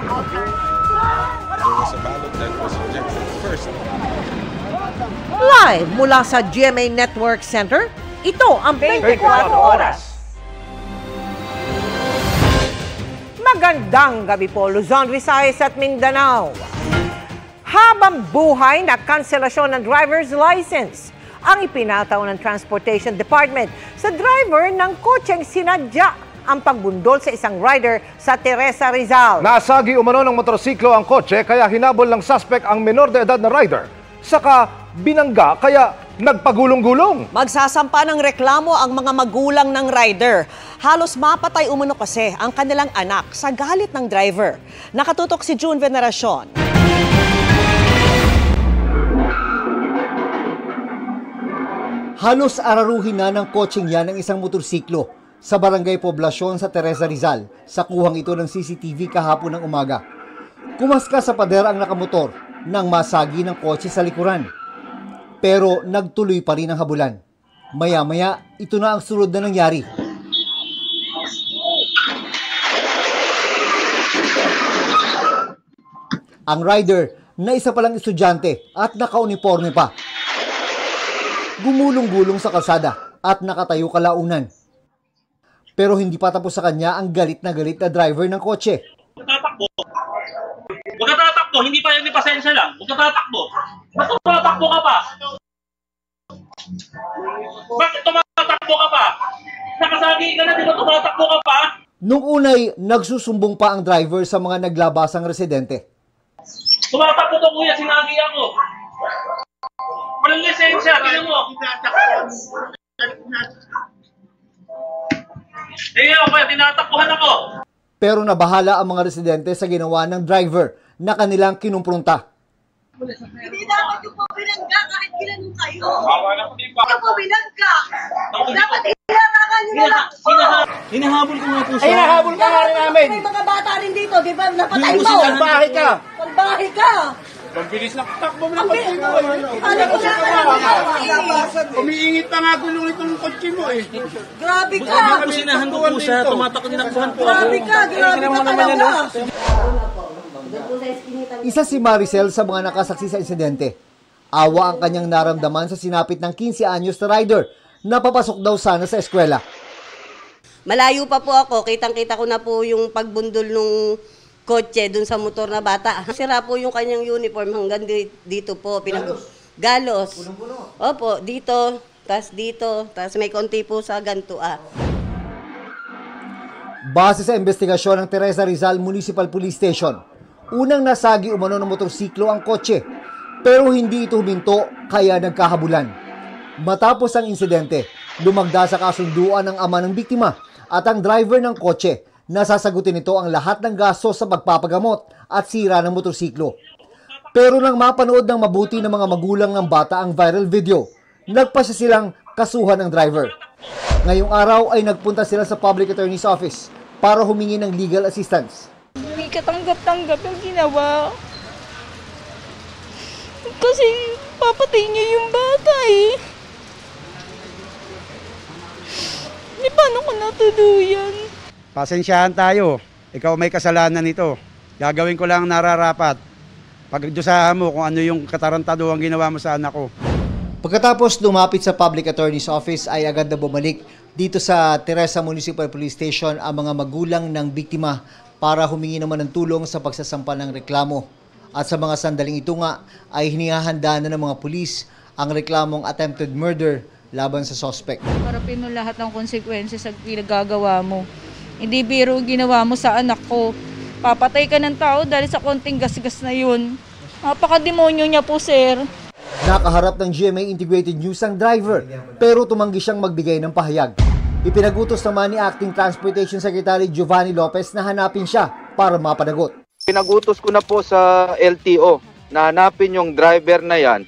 voter. There was a ballot that was rejected first. Live mula sa GMA Network Center, ito ang 24 Oras. Magandang gabi po, Luzon, Visayas at Mindanao. Habang buhay na kanselasyon ng driver's license ang ipinataw ng Transportation Department sa driver ng kotseng sinadya ang pagbundol sa isang rider sa Teresa Rizal. Nasagi umano ng motorsiklo ang kotse kaya hinabol ng suspect ang menor de edad na rider. Saka binangga kaya nagpagulong-gulong. Magsasampa ng reklamo ang mga magulang ng rider. Halos mapatay umano kasi ang kanilang anak sa galit ng driver. Nakatutok si June Veneracion. Halos araruhin na ng kotseng yan ng isang motorsiklo sa Barangay Poblacion sa Teresa Rizal sa kuhang ito ng CCTV kahapon ng umaga. Kumaska sa pader ang nakamotor nang masagi ng kotse sa likuran. Pero nagtuloy pa rin ang habulan. Maya-maya, ito na ang sunod na nangyari. Ang rider na isa palang estudyante at nakauniforme pa. Gumulong-gulong sa kalsada at nakatayo kalaunan. Pero hindi pa tapos sa kanya ang galit na driver ng kotse. Tatakbo. Huwag ka tatakbo, hindi pasensya lang. Huwag ka tatakbo. Ba't tumatakbo ka pa? Bakit tumatakbo ka pa? Nakasagi ka na, di ba tumatakbo ka pa? Nung unay, nagsusumbong pa ang driver sa mga naglabasang residente. Tumatakbo to kuya, sinagi ako. Walang lisensya, tingnan mo. Tingnan mo kuya, tinatakbuhan ako. Pero nabahala ang mga residente sa ginawa ng driver na kanilang kinumpronta. Hindi dapat yung pabinangga kahit ginanong kayo. Yung pabinangga. Dapat hilarangan nyo na lang. Hinahabol ko nga po siya. Ay, hinahabol ka nga rin namin. May mga bata rin dito, di ba? Napatay mo. Salbahe ka! Salbahe ka. Pagbilis na takbo mo na kotse mo. Ano ko na Umiingit pa nga gulong itong kotse mo eh. Grabe ka. Sinahan ko po siya, tinakbuhan po ako. Grabe ka talaga. Isa si Maricel sa mga nakasaksi sa insidente. Awa ang kanyang naramdaman sa sinapit ng 15 anyos na rider na papasok daw sana sa eskwela. Malayo pa po ako, kitang-kita ko na po yung pagbundol nung kotse dun sa motor na bata. Sira po yung kanyang uniform hanggang dito po. Galos. Opo, dito, tas may konti po sa gantua. Base sa investigasyon ng Teresa Rizal Municipal Police Station, unang nasagi umano ng motorsiklo ang kotse, pero hindi ito huminto kaya nagkahabulan. Matapos ang insidente, lumagda sa kasunduan ng ama ng biktima at ang driver ng kotse. Nasasagutin nito ang lahat ng gasto sa pagpapagamot at sira ng motorsiklo. Pero nang mapanood ng mabuti ng mga magulang ng bata ang viral video, nagpasya silang kasuhan ng driver. Ngayong araw ay nagpunta sila sa Public Attorney's Office para humingi ng legal assistance. Hindi katanggap-tanggap yung ginawa. Kasi papatay niya yung bata eh. Di paano ko natuluyan? Pasensyahan tayo. Ikaw may kasalanan nito. Gagawin ko lang nararapat. Pagdusahan mo kung ano yung katarantaduhan ginawa mo sa anak ko. Pagkatapos lumapit sa Public Attorney's Office ay agad na bumalik dito sa Teresa Municipal Police Station ang mga magulang ng biktima para humingi naman ng tulong sa pagsasampa ng reklamo. At sa mga sandaling ito nga ay hinihahanda na ng mga pulis ang reklamong attempted murder laban sa suspect. Harapin mo lahat ng konsekwensya sa pinagagawa mo. Hindi biro ginawa mo sa anak ko. Papatay ka ng tao dahil sa konting gasgas na yun. Napaka-demonyo niya po, sir. Nakaharap ng GMA Integrated News ang driver, pero tumanggi siyang magbigay ng pahayag. Ipinagutos naman ni Acting Transportation Secretary Giovanni Lopez na hanapin siya para mapanagot. Pinagutos ko na po sa LTO na hanapin yung driver na yan,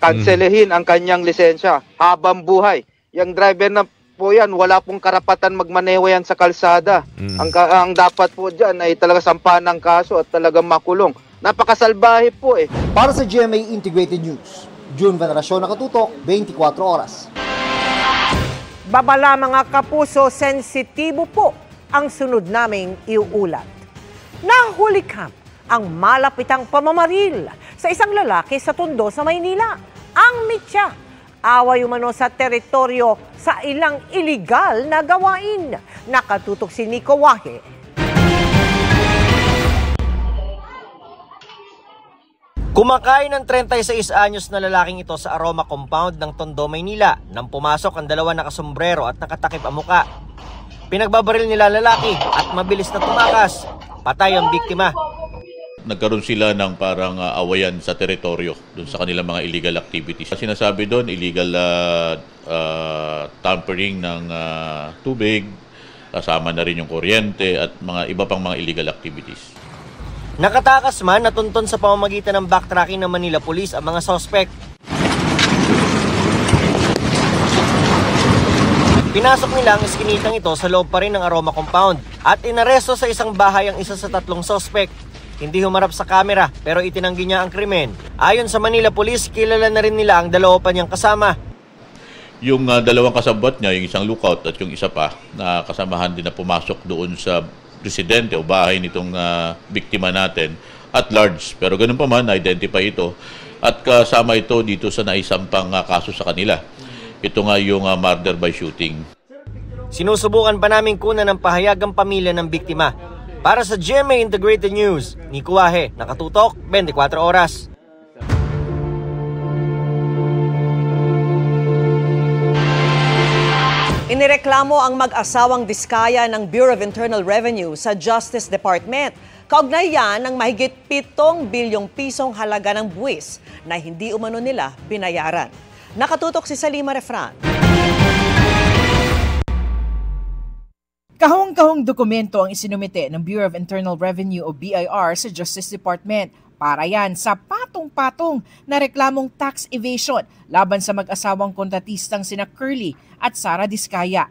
kanselehin ang kanyang lisensya habang buhay. Yung driver na po yan, wala pong karapatan magmaneho yan sa kalsada. Ang dapat po dyan ay talaga sampahan ng kaso at talagang makulong. Napakasalbahe po eh. Para sa GMA Integrated News, June Veneracion, nakatutok, 24 Oras. Babala mga kapuso, sensitibo po ang sunod naming iuulat. Nahuli camp ang malapitang pamamaril sa isang lalaki sa Tondo sa Maynila. Ang mitya, away umano sa teritoryo sa ilang iligal na gawain. Nakatutok si Nico Wahe. Kumakain ng 36 anyos na lalaking ito sa Aroma Compound ng Tondo, Maynila nang pumasok ang dalawa nakasombrero at nakatakip ang muka. Pinagbabaril nila lalaki at mabilis na tumakas. Patay ang biktima. Nagkaroon sila ng parang awayan sa teritoryo doon sa kanilang mga illegal activities. Sinasabi doon, illegal tampering ng tubig, kasama na rin yung kuryente at mga iba pang mga illegal activities. Nakatakas man natunton sa pamamagitan ng backtracking ng Manila Police ang mga suspect. Pinasok nila ang iskinitang ito sa loob pa rin ng Aroma Compound at inaresto sa isang bahay ang isa sa tatlong suspect. Hindi humarap sa kamera pero itinanggi niya ang krimen. Ayon sa Manila Police, kilala na rin nila ang dalawa pa niyang kasama. Yung dalawang kasabot niya, yung isang lookout at yung isa pa na kasamahan din na pumasok doon sa residente o bahay nitong biktima natin at large. Pero ganun pa man, na-identify ito at kasama ito dito sa naisampang kaso sa kanila. Ito nga yung murder by shooting. Sinusubukan pa namin kunan ng pahayag ang pamilya ng biktima. Para sa GMA Integrated News, Nico Wahe, nakatutok 24 oras. Inireklamo ang mag-asawang diskaya ng Bureau of Internal Revenue sa Justice Department. Kaugnay yan ng mahigit 7 bilyong pisong halaga ng buwis na hindi umano nila binayaran. Nakatutok si Salima Refran. Kahong-kahong dokumento ang isinumite ng Bureau of Internal Revenue o BIR sa Justice Department para yan sa patong-patong na reklamong tax evasion laban sa mag-asawang kontratistang sina Curly at Sara Diskaya.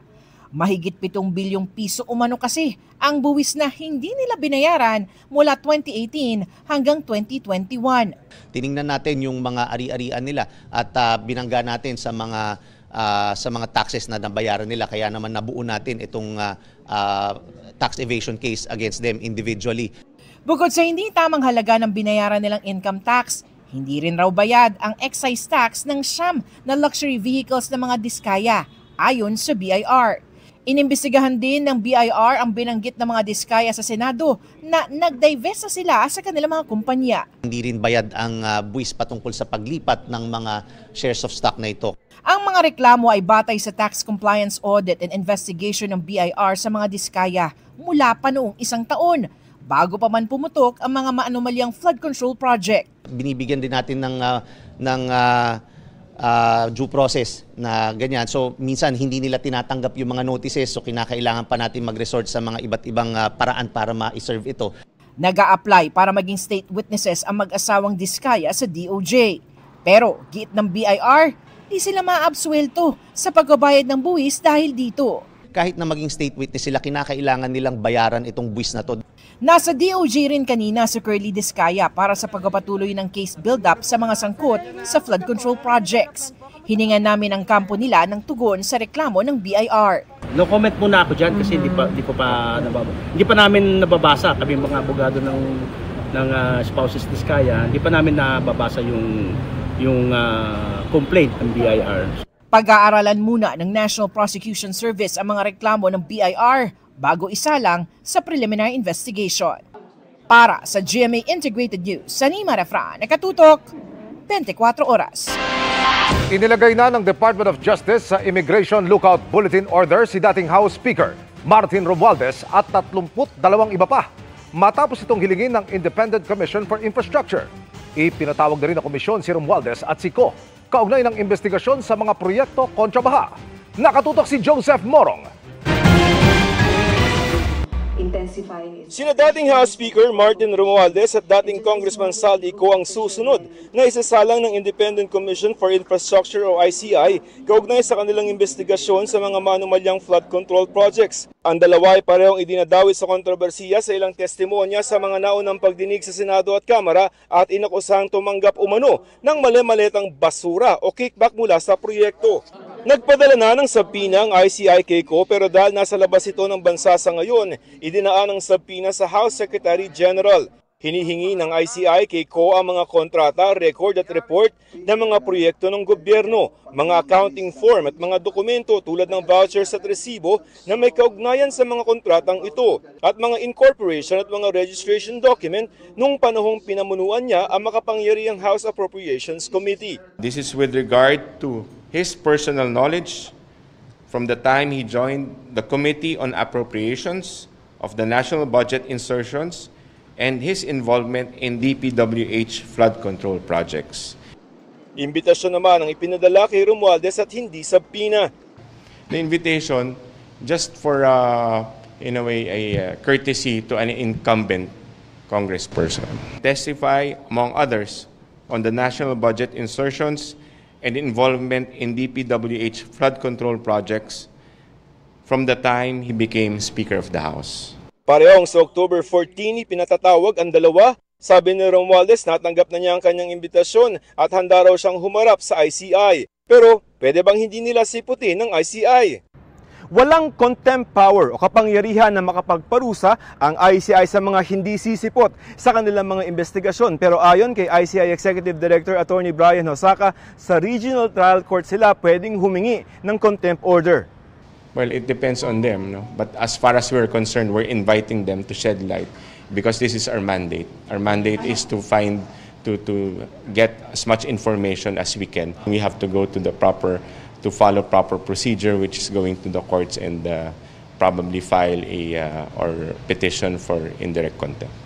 Mahigit 7 bilyong piso umano kasi ang buwis na hindi nila binayaran mula 2018 hanggang 2021. Tiningnan natin yung mga ari-arian nila at binangga natin sa mga taxes na nabayaran nila, kaya naman nabuo natin itong tax evasion case against them individually. Bukod sa hindi tamang halaga ng binayaran nilang income tax, hindi rin raw bayad ang excise tax ng siyam na luxury vehicles ng mga Diskaya, ayon sa BIR. Inimbestigahan din ng BIR ang binanggit ng mga Diskaya sa Senado na nag-divest na sila sa kanilang mga kumpanya. Hindi rin bayad ang buwis patungkol sa paglipat ng mga shares of stock na ito. Ang mga reklamo ay batay sa tax compliance audit and investigation ng BIR sa mga Diskaya mula pa noong 1 taon, bago pa man pumutok ang mga maanomalyang flood control project. Binibigyan din natin ng due process na ganyan. So minsan hindi nila tinatanggap yung mga notices, so kinakailangan pa natin mag-resort sa mga iba't ibang paraan para ma-serve ito. Nag-a-apply para maging state witnesses ang mag-asawang Diskaya sa DOJ. Pero giit ng BIR, di sila maabsuelto sa pagbabayad ng buwis dahil dito. Kahit na maging state witness sila, kinakailangan nilang bayaran itong buwis na to. Nasa DOJ rin kanina si Curly Diskaya para sa pagpapatuloy ng case build-up sa mga sangkot sa flood control projects. Hiningan namin ang kampo nila ng tugon sa reklamo ng BIR. No comment muna ako dyan kasi hindi pa namin nababasa, kami mga abogado ng spouses Diskaya, hindi pa namin nababasa yung complaint ng BIR. Pag-aaralan muna ng National Prosecution Service ang mga reklamo ng BIR bago isalang sa preliminary investigation. Para sa GMA Integrated News, Salima Refran, nakatutok 24 oras. Inilagay na ng Department of Justice sa Immigration Lookout Bulletin Order si dating House Speaker Martin Romualdez at 32 iba pa matapos itong hilingin ng Independent Commission for Infrastructure. Ipinatawag na rin ng komisyon si Romualdez at si Co kaugnay ng investigasyon sa mga proyekto kontra baha. Nakatutok si Joseph Morong. Sina dating House Speaker Martin Romualdez at dating Congressman Saldi Co ang susunod na isasalang ng Independent Commission for Infrastructure o ICI kaugnay sa kanilang investigasyon sa mga manumalyang flood control projects. Ang dalawa ay parehong idinadawit sa kontrobersiya sa ilang testimonya sa mga naunang pagdinig sa Senado at Kamara at inakusahang tumanggap umano ng mali-malitang basura o kickback mula sa proyekto. Nagpadala na ng sabpina ang ICI kay Ko pero dahil nasa labas ito ng bansa sa ngayon, idinaan ang sabpina sa House Secretary General. Hinihingi ng ICI kay Ko ang mga kontrata, record at report ng mga proyekto ng gobyerno, mga accounting form at mga dokumento tulad ng vouchers at resibo na may kaugnayan sa mga kontratang ito at mga incorporation at mga registration document nung panahong pinamunuan niya ang makapangyarihang House Appropriations Committee. This is with regard to his personal knowledge from the time he joined the Committee on Appropriations of the National Budget Insertions and his involvement in DPWH flood control projects. Imbitasyon naman ang ipinadala kay Romualdez at hindi sabpina. The invitation just for, in a way, a courtesy to an incumbent congressperson. Testify, among others, on the national budget insertions and involvement in DPWH flood control projects from the time he became Speaker of the House. Parehong sa October 14, pinatatawag ang dalawa. Sabi ni Romualdez, natanggap na niya ang kanyang imbitasyon at handa raw siyang humarap sa ICI. Pero pwede bang hindi nila siputin ng ICI? Walang contempt power o kapangyarihan na makapagparusa ang ICI sa mga hindi sisipot sa kanilang mga investigasyon. Pero ayon kay ICI Executive Director Attorney Brian Hosaka, sa Regional Trial Court sila pwedeng humingi ng contempt order. Well, it depends on them, no? But as far as we're concerned, we're inviting them to shed light because this is our mandate. Our mandate is to get as much information as we can. We have to go to follow proper procedure, which is going to the courts and probably file or petition for indirect contempt.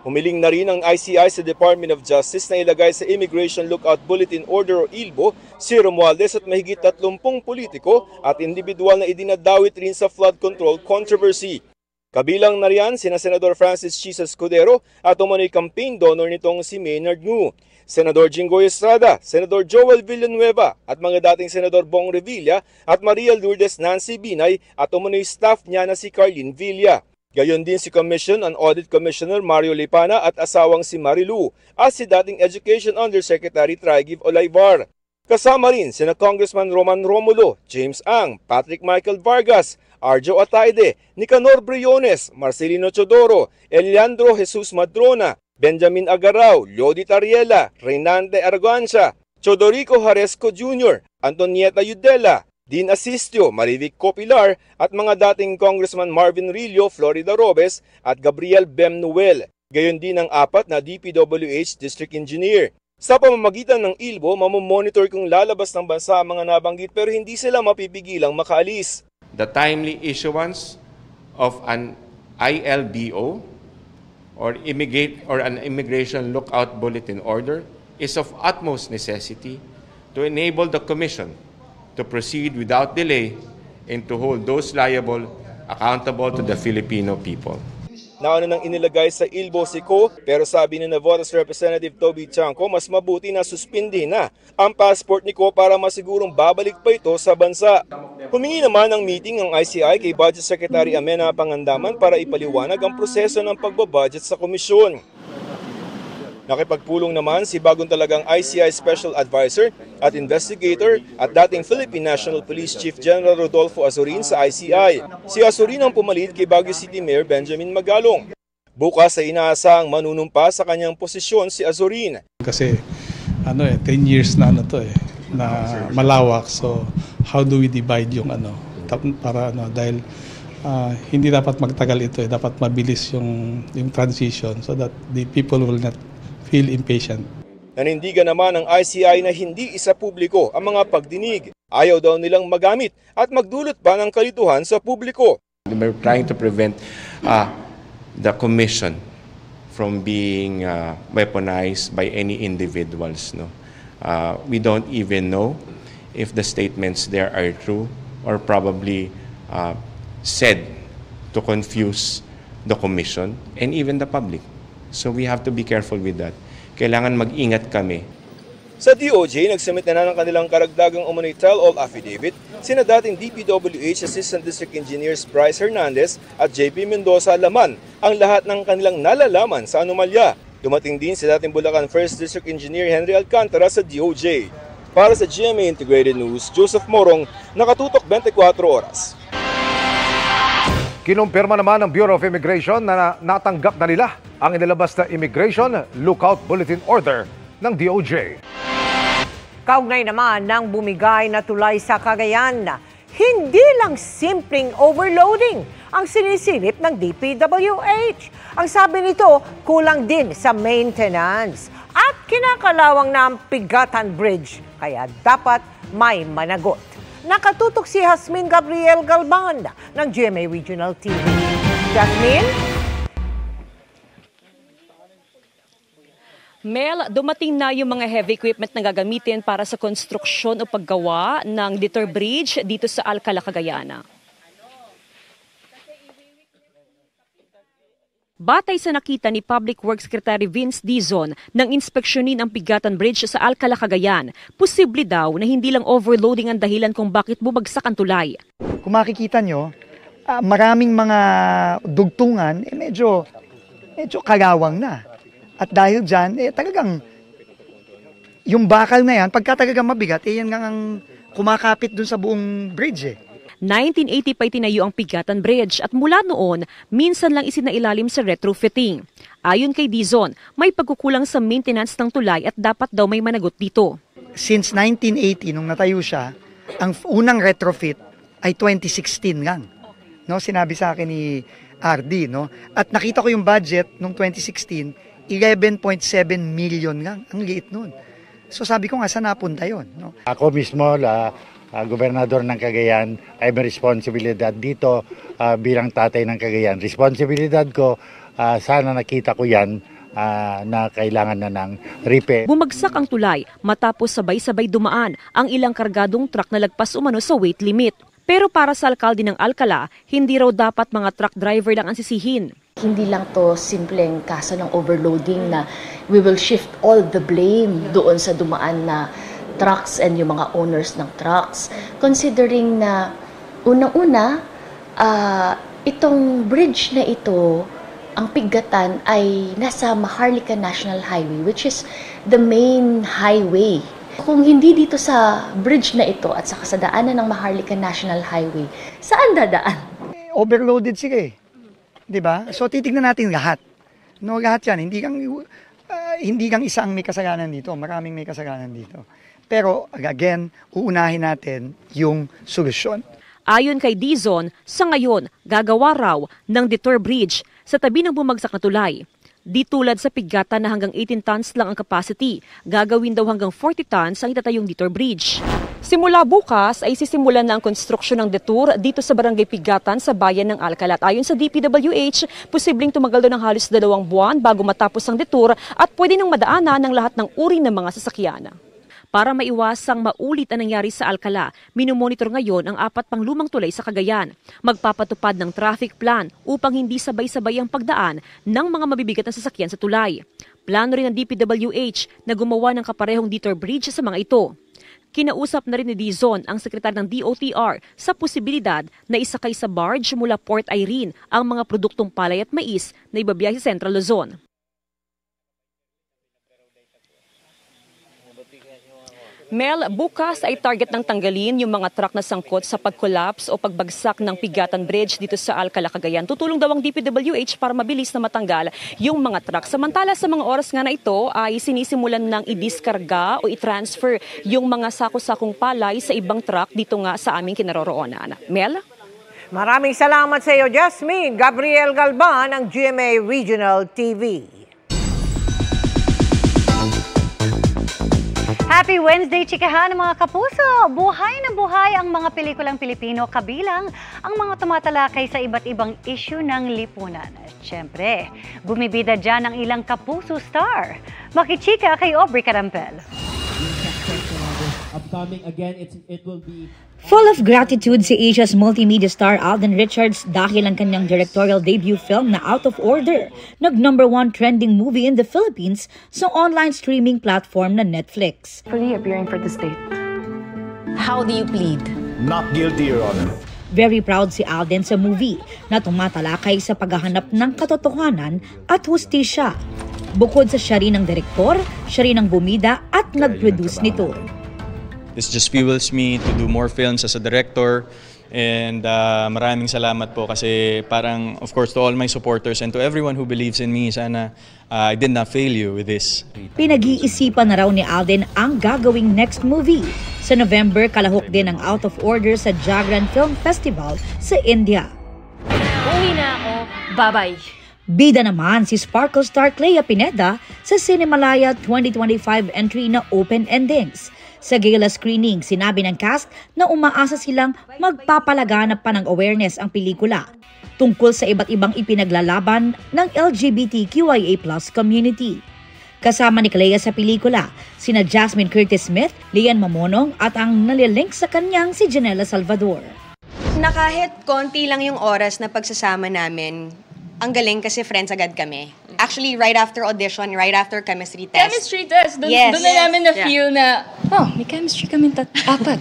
Humiling na rin ang ICI sa Department of Justice na ilagay sa Immigration Lookout Bulletin Order o ILBO si Romualdez at mahigit 30 politiko at individual na idinadawit rin sa flood control controversy. Kabilang na riyan sina Senador Francis Chisa Escudero at umano'y campaign donor nitong si Maynard Ngu, Senador Jinggoy Estrada, Senador Joel Villanueva at mga dating Senador Bong Revilla at Maria Lourdes Nancy Binay at umano'y staff niya na si Carlin Villa. Gayon din si Commission and Audit Commissioner Mario Lipana at asawang si Marilu at si dating Education Undersecretary Traigiv Olayvar. Kasama rin sina Congressman Roman Romulo, James Ang, Patrick Michael Vargas, Arjo Ataide, Nicanor Briones, Marcelino Chodoro, Eliandro Jesus Madrona, Benjamin Agarao, Lodi Tariela, Reynante Argancia, Chodorico Jaresco Jr., Antonieta Yudela, Dean Asistio, Marivic Copilar at mga dating Congressman Marvin Rillo, Florida Robes at Gabriel Bem Noel. Gayon din ang 4 na DPWH District Engineer. Sa pamamagitan ng ILBO, mamomonitor kung lalabas ng bansa ang mga nabanggit pero hindi sila mapipigilang makaalis. The timely issuance of an ILBO or an Immigration Lookout Bulletin Order is of utmost necessity to enable the Commission to proceed without delay and to hold those liable accountable to the Filipino people. Nauna nang inilagay sa ILBO si Ko, pero sabi ni Navotas Representative Toby Chanco, mas mabuti na suspindi na ang passport ni Ko para masigurong babalik pa ito sa bansa. Humingi naman ng meeting ang ICI kay Budget Secretary Amena Pangandaman para ipaliwanag ang proseso ng pagbabudget sa komisyon. Nakipagpulong naman si bagong talagang ICI Special Advisor at Investigator at dating Philippine National Police Chief General Rodolfo Azurin sa ICI. Si Azurin ang pumalit kay Baguio City Mayor Benjamin Magalong. Bukas ay inaasahang manunumpa sa kanyang posisyon si Azurin. Kasi 10 years na na malawak. So how do we divide yung para dahil hindi dapat magtagal ito, dapat mabilis yung transition so that the people will not feel impatient. Nanindigan naman ng ICI na hindi isa publiko ang mga pagdinig. Ayaw daw nilang magamit at magdulot pa ng kalituhan sa publiko. We're trying to prevent the commission from being weaponized by any individuals. No, we don't even know if the statements there are true or probably said to confuse the commission and even the public. So we have to be careful with that. Kailangan mag-ingat kami. Sa DOJ, nagsumit na ng kanilang karagdagang umano'y tell-all affidavit sina dating DPWH Assistant District Engineers Bryce Hernandez at JP Mendoza laman ang lahat ng kanilang nalalaman sa anomalya. Dumating din si dating Bulacan 1st District Engineer Henry Alcantara sa DOJ. Para sa GMA Integrated News, Joseph Morong, nakatutok 24 oras. Kinumpirma naman ng Bureau of Immigration na natanggap na nila ang inilabas na Immigration Lookout Bulletin Order ng DOJ. Kaugnay naman ng bumigay na tulay sa Cagayan, hindi lang simpleng overloading ang sinisilip ng DPWH. Ang sabi nito, kulang din sa maintenance at kinakalawang na ang Pigatan Bridge, kaya dapat may managot. Nakatutok si Jasmine Gabriel Galban ng GMA Regional TV. Jasmine? Mel, dumating na yung mga heavy equipment na gagamitin para sa konstruksyon o paggawa ng Detour Bridge dito sa Alcala, Cagayan. Batay sa nakita ni Public Works Secretary Vince Dizon nang inspeksyonin ang Pigatan Bridge sa Alcala, Cagayan, posible daw na hindi lang overloading ang dahilan kung bakit bumagsak ang tulay. Kung makikita nyo, maraming mga dugtungan, medyo kalawang na. At dahil dyan, talagang yung bakal na yan, pagka talagang mabigat, yan nga ang kumakapit dun sa buong bridge 1980 pa itinayo ang Pigatan Bridge at mula noon, minsan lang isinailalim sa retrofitting. Ayon kay Dizon, may pagkukulang sa maintenance ng tulay at dapat daw may managot dito. Since 1980, nung natayo siya, ang unang retrofit ay 2016 lang. No, sinabi sa akin ni RD. No? At nakita ko yung budget nung 2016, 11.7 million lang. Ang liit nun. So sabi ko nga, saan napunta yun? No? Ako mismo, gobernador ng Cagayan, ay may responsibilidad dito bilang tatay ng Cagayan. Responsibilidad ko, sana nakita ko yan na kailangan na ng repair. Bumagsak ang tulay matapos sabay-sabay dumaan ang ilang kargadong truck na lagpas umano sa weight limit. Pero para sa alkalde ng Alcala, hindi raw dapat mga truck driver lang ang sisihin. Hindi lang to simpleng kaso ng overloading na we will shift all the blame doon sa dumaan na trucks and yung mga owners ng trucks. Considering na unang-una, itong bridge na ito, ang Pigatan ay nasa Maharlika National Highway, which is the main highway. Kung hindi dito sa bridge na ito at sa kasadaanan ng Maharlika National Highway, saan dadaan? Overloaded sila eh. Diba? So titignan natin lahat. No, lahat yan. Hindi kang isa ang may kasalanan dito. Maraming may kasalanan dito. Pero again, uunahin natin yung solusyon. Ayon kay Dizon, sa ngayon, gagawa raw ng Detour Bridge sa tabi ng bumagsak na tulay. Di tulad sa Pigatan na hanggang 18 tons lang ang capacity, gagawin daw hanggang 40 tons ang itatayong Detour Bridge. Simula bukas ay sisimulan na ang konstruksyon ng Detour dito sa Barangay Pigatan sa bayan ng Alcala. Ayon sa DPWH, posibleng tumagal daw ng halos 2 buwan bago matapos ang Detour at pwede nang madaanan ng lahat ng uri ng mga sasakyan. Para maiwasang maulit ang nangyari sa Alcala, minomonitor ngayon ang 4 pang lumang tulay sa Cagayan. Magpapatupad ng traffic plan upang hindi sabay-sabay ang pagdaan ng mga mabibigat na sasakyan sa tulay. Plano rin ng DPWH na gumawa ng kaparehong Detour Bridge sa mga ito. Kinausap na rin ni Dizon ang sekretary ng DOTR sa posibilidad na isakay sa barge mula Port Irene ang mga produktong palay at mais na ibabiyahe sa Central Luzon. Mel, bukas ay target ng tanggalin yung mga truck na sangkot sa pag-collapse o pagbagsak ng Pigatan Bridge dito sa Alcala, Cagayan. Tutulong daw ang DPWH para mabilis na matanggal yung mga truck. Samantala sa mga oras nga na ito ay sinisimulan ng i-diskarga o i-transfer yung mga sako-sakong palay sa ibang truck dito nga sa aming kinaroroonan. Mel? Maraming salamat sa iyo, Jasmine Gabriel Galban ng GMA Regional TV. Happy Wednesday, chikahan mga kapuso! Buhay na buhay ang mga pelikulang Pilipino kabilang ang mga tumatalakay sa iba't ibang issue ng lipunan. At syempre, bumibida dyan ang ilang kapuso star. Makichika kay Aubrey Carampel. Upcoming again, it will be... Full of gratitude si Asia's multimedia star Alden Richards dahil ang kanyang directorial debut film na Out of Order, nag-#1 trending movie in the Philippines sa online streaming platform na Netflix. Fully appearing for the state. How do you plead? Not guilty, Your Honor. Very proud si Alden sa movie na tumatalakay sa paghahanap ng katotohanan at hustisya. Bukod sa siya rin ang direktor, siya rin ang bumida at nag-produce nito. This just fuels me to do more films as a director. And maraming salamat po kasi parang, of course, to all my supporters and to everyone who believes in me, sana I did not fail you with this. Pinag-iisipan na raw ni Alden ang gagawing next movie. Sa November, kalahok din ang Out of Order sa Jagran Film Festival sa India. Uwi na ako. Bye-bye. Bida naman si Sparkle star Clea Pineda sa Cinemalaya 2025 entry na Open Endings. Sa gala screening, sinabi ng cast na umaasa silang magpapalaganap pa ng awareness ang pelikula tungkol sa iba't ibang ipinaglalaban ng LGBTQIA+ community. Kasama ni Clea sa pelikula, sina Jasmine Curtis Smith, Lian Mamonong at ang nalilink sa kanyang si Janela Salvador. Na kahit konti lang yung oras na pagsasama namin, ang galing kasi friends agad kami. Actually, right after audition, right after chemistry test. Chemistry test! Doon na namin na-feel na, may chemistry kami apat.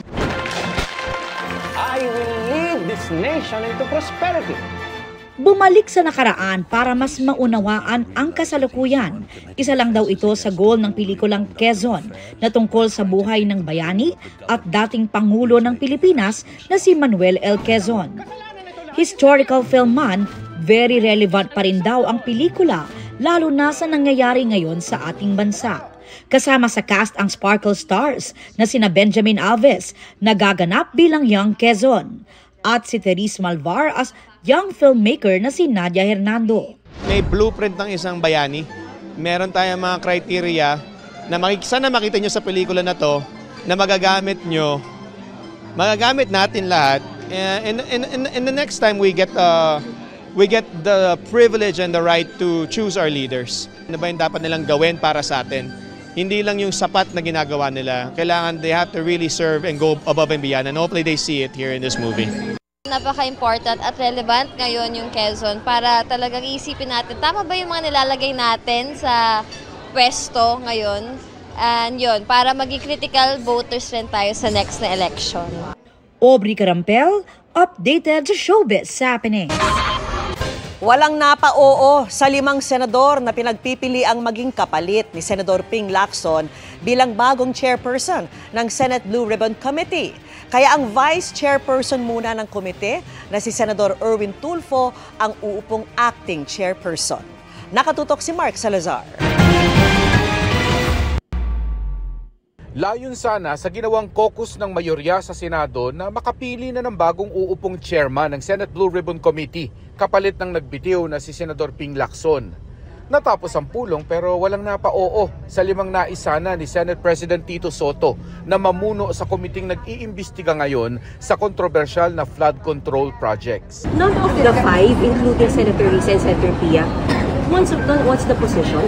I will lead this nation into prosperity. Bumalik sa nakaraan para mas maunawaan ang kasalukuyan. Isa lang daw ito sa goal ng pelikulang Quezon na tungkol sa buhay ng bayani at dating Pangulo ng Pilipinas na si Manuel L. Quezon. Historical film man, very relevant pa rin daw ang pelikula lalo na sa nangyayari ngayon sa ating bansa. Kasama sa cast ang Sparkle stars na sina Benjamin Alves na gaganap bilang Young Quezon at si Therese Malvar as young filmmaker na si Nadia Hernando. May blueprint ng isang bayani. Meron tayong mga criteria na sana makita nyo sa pelikula na to na magagamit natin lahat. And the next time we get the privilege and the right to choose our leaders. Ano ba yung dapat nilang gawin para sa atin? Hindi lang yung sapat na ginagawa nila. Kailangan they have to really serve and go above and beyond. And hopefully they see it here in this movie. Napaka-important at relevant ngayon yung Quezon para talagang isipin natin, tama ba yung mga nilalagay natin sa pwesto ngayon? And yun, para maging critical voters rin tayo sa next na election. Aubrey Carampel, updated sa Showbiz Happening. Walang napa-oo sa 5 senador na pinagpipili ang maging kapalit ni Senador Ping Lacson bilang bagong chairperson ng Senate Blue Ribbon Committee. Kaya ang vice chairperson muna ng komite na si Senador Erwin Tulfo ang uupong acting chairperson. Nakatutok si Mark Salazar. Layon sana sa ginawang caucus ng mayorya sa Senado na makapili na ng bagong uupong chairman ng Senate Blue Ribbon Committee kapalit ng nagbitiw na si Senador Ping Lacson. Natapos ang pulong pero walang napa-oo sa 5 naisana ni Senate President Tito Soto na mamuno sa komiting nag-iimbestiga ngayon sa kontrobersyal na flood control projects. None of the 5, including Senator Risa and Senator Pia, what's the position?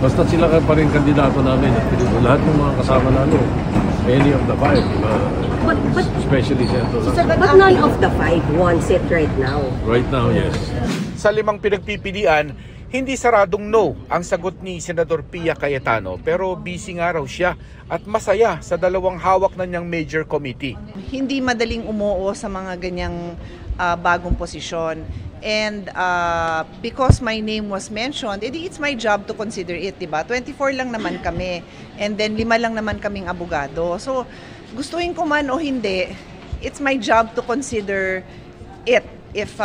Basta sila pa rin kandidato namin at lahat ng mga kasama namin, any of the 5, diba? Especially Senator. But none of the 5 wants it right now? Right now, yes. Sa 5 pinagpipilian, hindi saradong no ang sagot ni Senador Pia Cayetano pero busy nga raw siya at masaya sa 2 hawak na niyang major committee. Hindi madaling umuo sa mga ganyang bagong posisyon. And because my name was mentioned, it's my job to consider it, diba? 24 lang naman kami, and then 5 lang naman kaming abogado. So, gustuhin ko man o hindi, it's my job to consider it if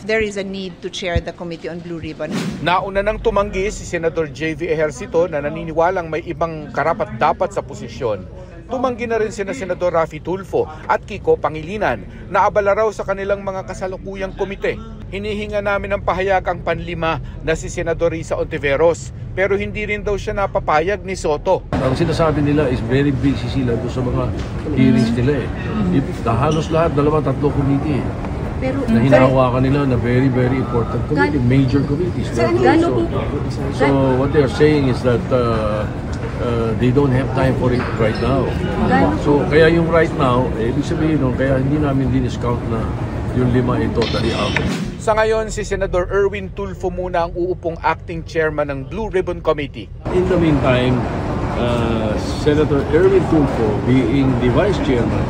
there is a need to chair the Committee on Blue Ribbon. Nauna nang tumanggi si Senator JV Ejercito na naniniwalang may ibang karapat-dapat sa posisyon. Tumanggi na rin sina Senador Raffy Tulfo at Kiko Pangilinan na abala raw sa kanilang mga kasalukuyang komite. Hinihinga namin ng pahayag ang panlima na si Senador Risa Ontiveros pero hindi rin daw siya napapayag ni Soto. Ang sinasabi nila is very busy sila doon sa mga hearings nila eh. Halos lahat, 2-3 committee na hinahawakan nila na very, very important committee, major committees. So what they're saying is that they don't have time for it right now. So kaya yung right now, ibig sabihin nun, kaya hindi namin din-discount na yung 5 ay totally out. Sa ngayon, si Senador Erwin Tulfo muna ang uupong acting chairman ng Blue Ribbon Committee. In the meantime, Senator Erwin Tulfo being the vice chairman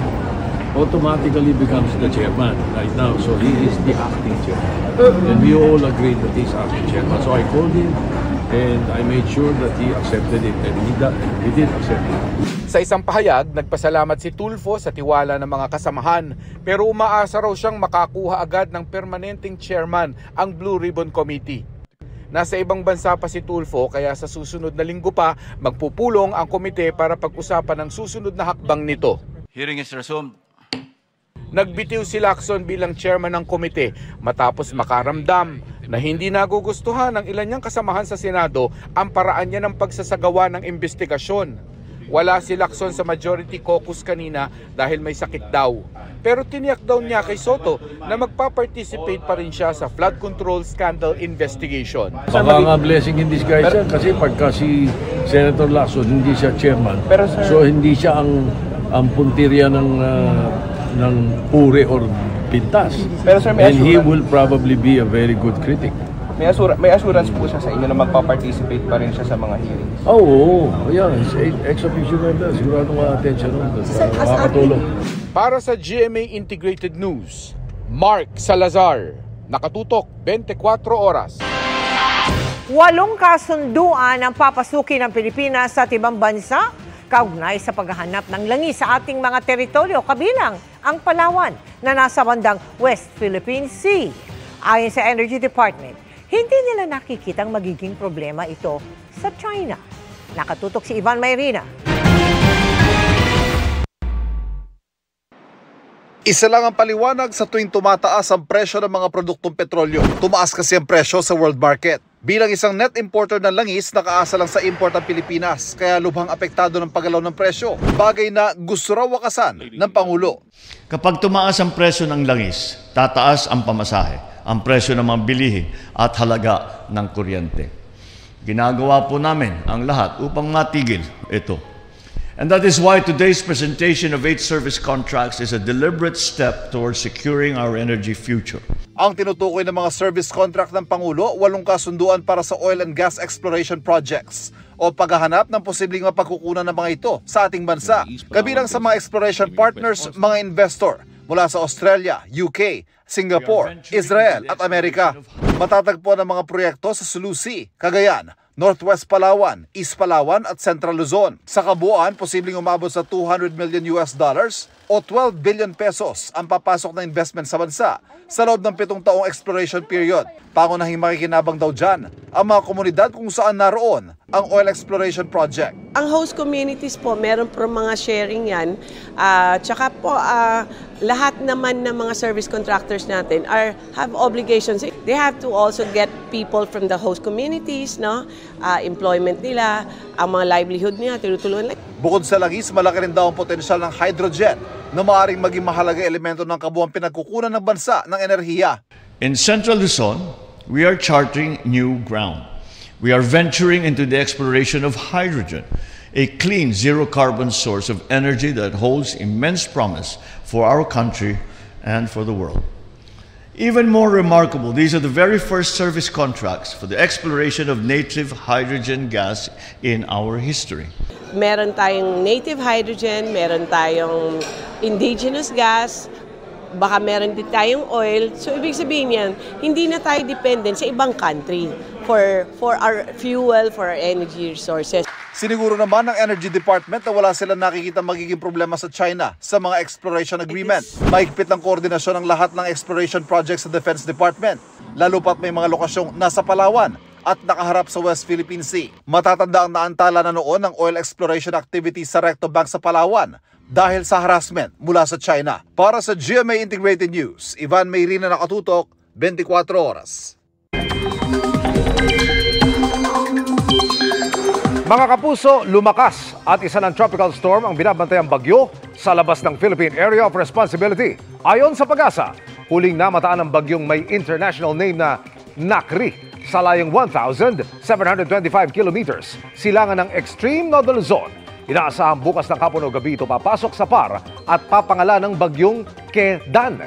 automatically becomes the chairman right now. So he is the acting chairman. And we all agreed that he's acting chairman. So I called him And I made sure that he accepted it, and he did accept it. Sa isang pahayag, nagpasalamat si Tulfo sa tiwala ng mga kasamahan, pero umaasa raw siyang makakuha agad ng permanenteng chairman ang Blue Ribbon Committee. Nasa ibang bansa pa si Tulfo, kaya sa susunod na linggo pa magpupulong ang komite para pag-usapan ang susunod na hakbang nito. Hearing is resumed. Nagbitiw si Lacson bilang chairman ng komite matapos makaramdam na hindi nagugustuhan ng ilan niyang kasamahan sa Senado ang paraan niya ng pagsasagawa ng investigasyon. Wala si Lacson sa majority caucus kanina dahil may sakit daw. Pero tiniyak daw niya kay Soto na magpa-participate pa rin siya sa flood control scandal investigation. Baka nga blessing in disguise yan kasi pagka si Senator Lacson hindi siya chairman, so hindi siya ang puntirya ng puri or pintas. Pero sir, and he will probably be a very good critic. May assurance po siya sa inyo na magpa-participate pa rin siya sa mga hearings? Oo, yeah, ex-officio member. Sigurado nga-attend siya nun. Makakatulong. Para sa GMA Integrated News, Mark Salazar, nakatutok 24 oras. 8 kasunduan ang papasukin ng Pilipinas sa ibang bansa kaugnay sa paghahanap ng langis sa ating mga teritoryo, kabilang ang Palawan na nasa bandang West Philippine Sea. Ayon sa Energy Department, hindi nila nakikitang magiging problema ito sa China. Nakatutok si Ivan Mayrina. Isa lang ang paliwanag sa tuwing tumataas ang presyo ng mga produktong petrolyo. Tumaas kasi ang presyo sa world market. Bilang isang net importer ng langis, nakaasa lang sa import ang Pilipinas, kaya lubhang apektado ng paggalaw ng presyo. Bagay na gusto raw wakasan ng Pangulo. Kapag tumaas ang presyo ng langis, tataas ang pamasahe, ang presyo ng mga bilihin at halaga ng kuryente. Ginagawa po namin ang lahat upang matigil ito. And that is why today's presentation of 8 service contracts is a deliberate step towards securing our energy future. Ang tinutukoy ng mga service contract ng Pangulo, 8 kasunduan para sa oil and gas exploration projects o paghahanap ng posibleng mapagkukunan ng mga ito sa ating bansa. Kabilang sa mga exploration partners, mga investor mula sa Australia, UK, Singapore, Israel at Amerika. Matatagpuan ang mga proyekto sa Sulu Sea, Cagayan, Northwest Palawan, East Palawan at Central Luzon. Sa kabuuan, posibleng umabot sa $200 million o 12 billion pesos ang papasok na investment sa bansa sa loob ng 7 taong exploration period. Pangunahing makikinabang daw dyan ang mga komunidad kung saan naroon ang oil exploration project. Ang host communities po, meron po mga sharing yan. Tsaka po, lahat naman ng mga service contractors natin have obligations. They have to also get people from the host communities, no? Employment nila, ang mga livelihood nila, tinutulungan. Bukod sa langis, malaki rin daw ang potensyal ng hydrogen na maaaring maging mahalaga elemento ng kabuuang pinagkukunan ng bansa ng enerhiya. In Central Luzon, we are charting new ground. We are venturing into the exploration of hydrogen, a clean, zero-carbon source of energy that holds immense promise for our country and for the world. Even more remarkable, these are the very first service contracts for the exploration of native hydrogen gas in our history. Meron tayong native hydrogen, meron tayong indigenous gas, baka meron din tayong oil. So ibig sabihin yan, hindi na tayo dependent sa ibang country for our fuel, for our energy resources. Siniguro naman ng Energy Department na wala silang nakikita magiging problema sa China sa mga exploration agreement. Mahigpit ang koordinasyon ng lahat ng exploration projects sa Defense Department, lalo pat may mga lokasyong nasa Palawan at nakaharap sa West Philippine Sea. Matatanda ang naantala na noon ng oil exploration activity sa Recto Bank sa Palawan dahil sa harassment mula sa China. Para sa GMA Integrated News, Ivan Mayrina, nakatutok 24 oras. Mga kapuso, lumakas at isa ng tropical storm ang binabantayang bagyo sa labas ng Philippine Area of Responsibility. Ayon sa Pag-asa, huling namataan ang bagyong may international name na Nakri sa layong 1,725 kilometers, silangan ng extreme Northern Luzon. Inaasahan bukas ng hapon o gabi ito papasok sa PAR at papangalan ng bagyong Kedan.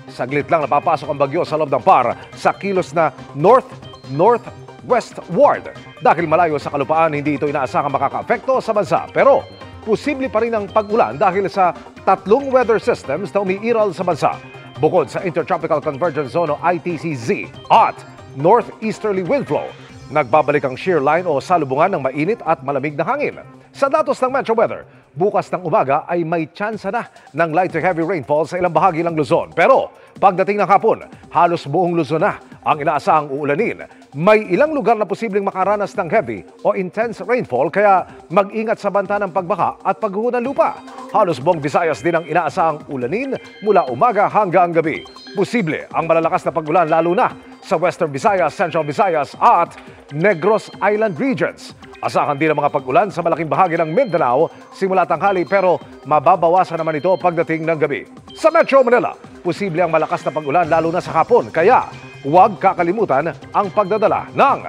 Saglit lang napapasok ang bagyo sa loob ng PAR sa kilos na north-northwestward. Dahil malayo sa kalupaan, hindi ito inaasahang makaka-apekto sa bansa. Pero posible pa rin ang pag-ulan dahil sa 3 weather systems na umiiral sa bansa. Bukod sa Intertropical Convergence Zone o ITCZ at Northeasterly Wind Flow, Nagbabalik ang shear line o salubungan ng mainit at malamig na hangin. Sa datos ng Metro Weather, bukas ng umaga ay may tsansa na ng light to heavy rainfall sa ilang bahagi ng Luzon. Pero pagdating ng hapon, halos buong Luzon na ang inaasahang uulanin. May ilang lugar na posibleng makaranas ng heavy o intense rainfall kaya mag-ingat sa banta ng pagbaha at pagguho ng lupa. Halos buong Visayas din ang inaasahang ulanin mula umaga hanggang gabi. Posible ang malalakas na pag-ulan lalo na sa Western Visayas, Central Visayas at Negros Island regions. Asahan din ang mga pag-ulan sa malaking bahagi ng Mindanao simula tanghali pero mababawasan naman ito pagdating ng gabi. Sa Metro Manila, posible ang malakas na pag-ulan lalo na sa hapon kaya huwag kakalimutan ang pagdadala ng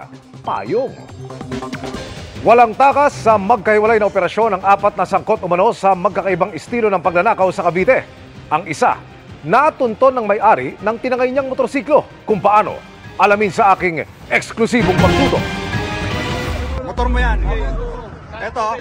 payong. Walang takas sa magkahiwalay na operasyon ng 4 na sangkot umano sa magkakaibang estilo ng pagnanakaw sa Cavite. Ang isa, natunton ng may-ari ng tinangay niyang motorsiklo. Kung paano, alamin sa aking eksklusibong pagtutok. Motor mo yan. Ito.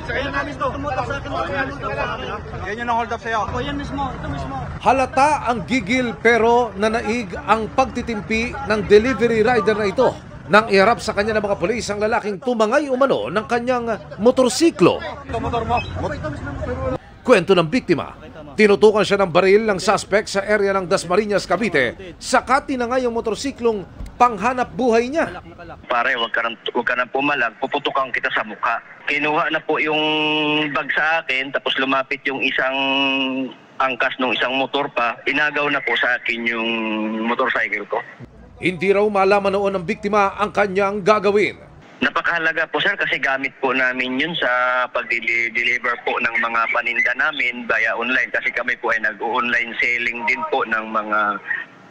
Yan yung hold up sa'yo. Yan mismo. Ito mismo. Halata ang gigil pero nanaig ang pagtitimpi ng delivery rider na ito nang iharap sa kanya ng mga pulis ang lalaking tumangay umano ng kanyang motorsiklo. Motor mo. Kwento ng biktima, tinutukan siya ng baril ng suspect sa area ng Dasmariñas, Cavite, saka tinangay ang motorsiklong panghanap buhay niya. Pare, wag ka nang pumalag, puputukan kita sa mukha. Kinuha na po yung bag sa akin, tapos lumapit yung isang angkas ng isang motor pa, inagaw na po sa akin yung motorcycle ko. Hindi raw malaman noon ng biktima ang kanyang gagawin. Napakahalaga po sir kasi gamit po namin yun sa pag-deliver po ng mga paninda namin via online kasi kami po ay nag-online selling din po ng mga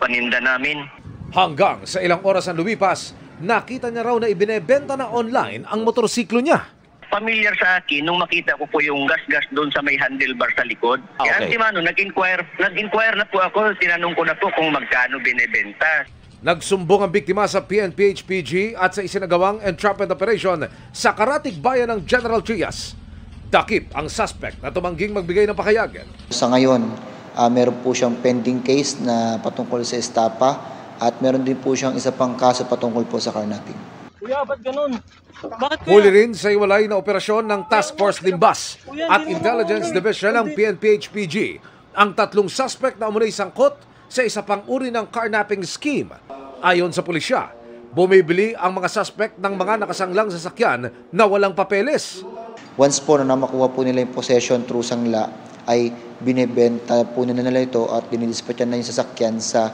paninda namin. Hanggang sa ilang oras ang lumipas, nakita niya raw na ibinebenta na online ang motorsiklo niya. Familiar sa akin nung makita ko po yung gas-gas doon sa may handlebar sa likod. Kaya nag-inquire na po ako, tinanong ko na po kung magkano binebenta. Nagsumbong ang biktima sa PNP-HPG at sa isinagawang entrapment operation sa Karatig Bayan ng General Trias. Dakip ang suspect na tumangging magbigay ng pahayag. Sa ngayon, meron po siyang pending case na patungkol sa estapa at meron din po siyang isa pang kaso patungkol po sa carnapping. Kuya, ba't ganun? Bakit Huli rin sa iwalay na operasyon ng Task Force Limbas at Intelligence Division ng PNP-HPG ang 3 suspect na umunay sangkot sa isa pang uri ng carnapping scheme. Ayon sa pulisya, bumibili ang mga suspect ng mga nakasanglang sasakyan na walang papeles. Once po na makuha po nila yung possession through sangla, ay binibenta po nila ito at dinidispatchan na yung sasakyan sa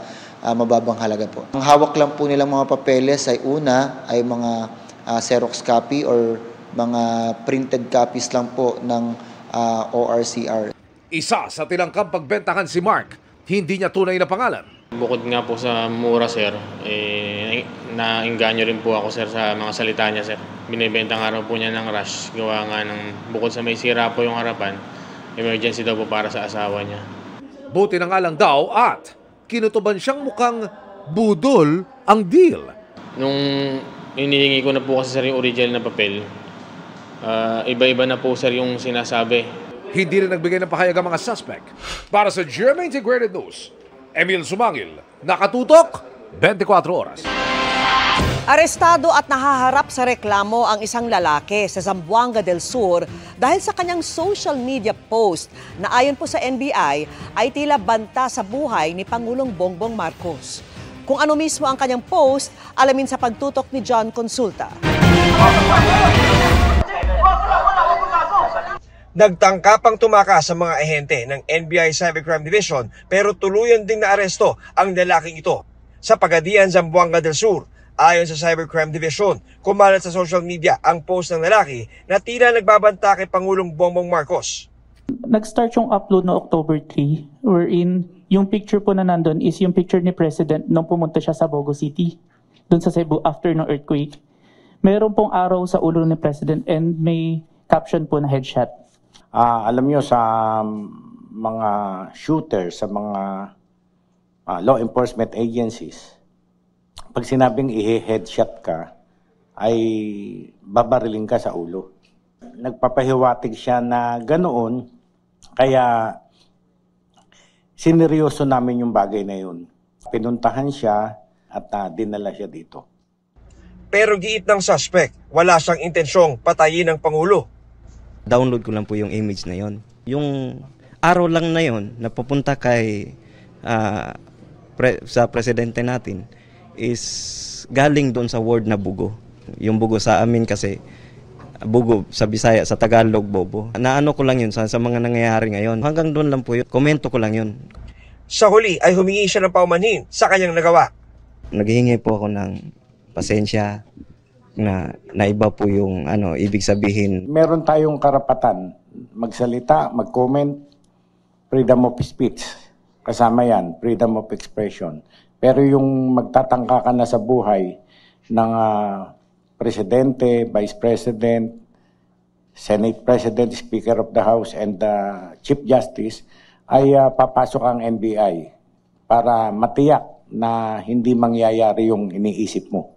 mababang halaga po. Ang hawak lang po nilang mga papeles ay una ay mga Xerox copy or mga printed copies lang po ng ORCR. Isa sa tinangkang pagbentahan si Mark, hindi niya tunay na pangalan. Bukod nga po sa mura, sir, nainganyo rin po ako, sir, sa mga salita niya, sir. Binibenta nga raw po niya ng rush. Gawa nga ng, bukod sa may sira po yung harapan, emergency daw po para sa asawa niya. Buti na nga lang daw at kinutuban siyang mukhang budol ang deal. Nung hinihingi ko na po kasi, sir, yung original na papel, iba-iba na po, sir, yung sinasabi. Hindi rin nagbigay ng pahayag ang mga suspect. Para sa GMA Integrated News, Emil Sumangil, nakatutok, 24 oras. Arestado at nahaharap sa reklamo ang isang lalaki sa Zamboanga del Sur dahil sa kanyang social media post na ayon po sa NBI ay tila banta sa buhay ni Pangulong Bongbong Marcos. Kung ano mismo ang kanyang post, alamin sa pagtutok ni John Consulta. Nagtangkapang tumakas sa mga ahente ng NBI Cybercrime Division pero tuluyan ding naaresto ang lalaking ito sa Pagadian, Zamboanga del Sur. Ayon sa Cybercrime Division, kumalat sa social media ang post ng lalaki na tila nagbabanta kay Pangulong Bongbong Marcos. Nag-start yung upload no October 3 wherein yung picture po na nandun is yung picture ni President nung pumunta siya sa Bogo City dun sa Cebu after ng earthquake. Meron pong araw sa ulo ni President and may caption po na headshot. Alam nyo sa mga shooters, sa mga law enforcement agencies, pag sinabing i-headshot ka, ay babariling ka sa ulo. Nagpapahiwatig siya na ganoon, kaya sineryoso namin yung bagay na yun. Pinuntahan siya at dinala siya dito. Pero giit ng suspect, wala siyang intensyong patayin ng Pangulo. Download ko lang po yung image na yon. Yung araw lang na yon na papunta kay sa presidente natin is galing doon sa word na bugo. Yung bugo sa amin kasi bugo sa Bisaya, sa Tagalog bobo. Naano ko lang yun sa mga nangyayari ngayon. Hanggang doon lang po yun. Komento ko lang yun. Sa huli ay humingi siya ng paumanhin sa kanyang nagawa. Naghihingi po ako ng pasensya na iba po yung ibig sabihin. Meron tayong karapatan magsalita, mag-comment, freedom of speech. Kasama yan, freedom of expression. Pero yung magtatangka ka na sa buhay ng Presidente, Vice President, Senate President, Speaker of the House, and Chief Justice, ay papasok ang NBI para matiyak na hindi mangyayari yung iniisip mo.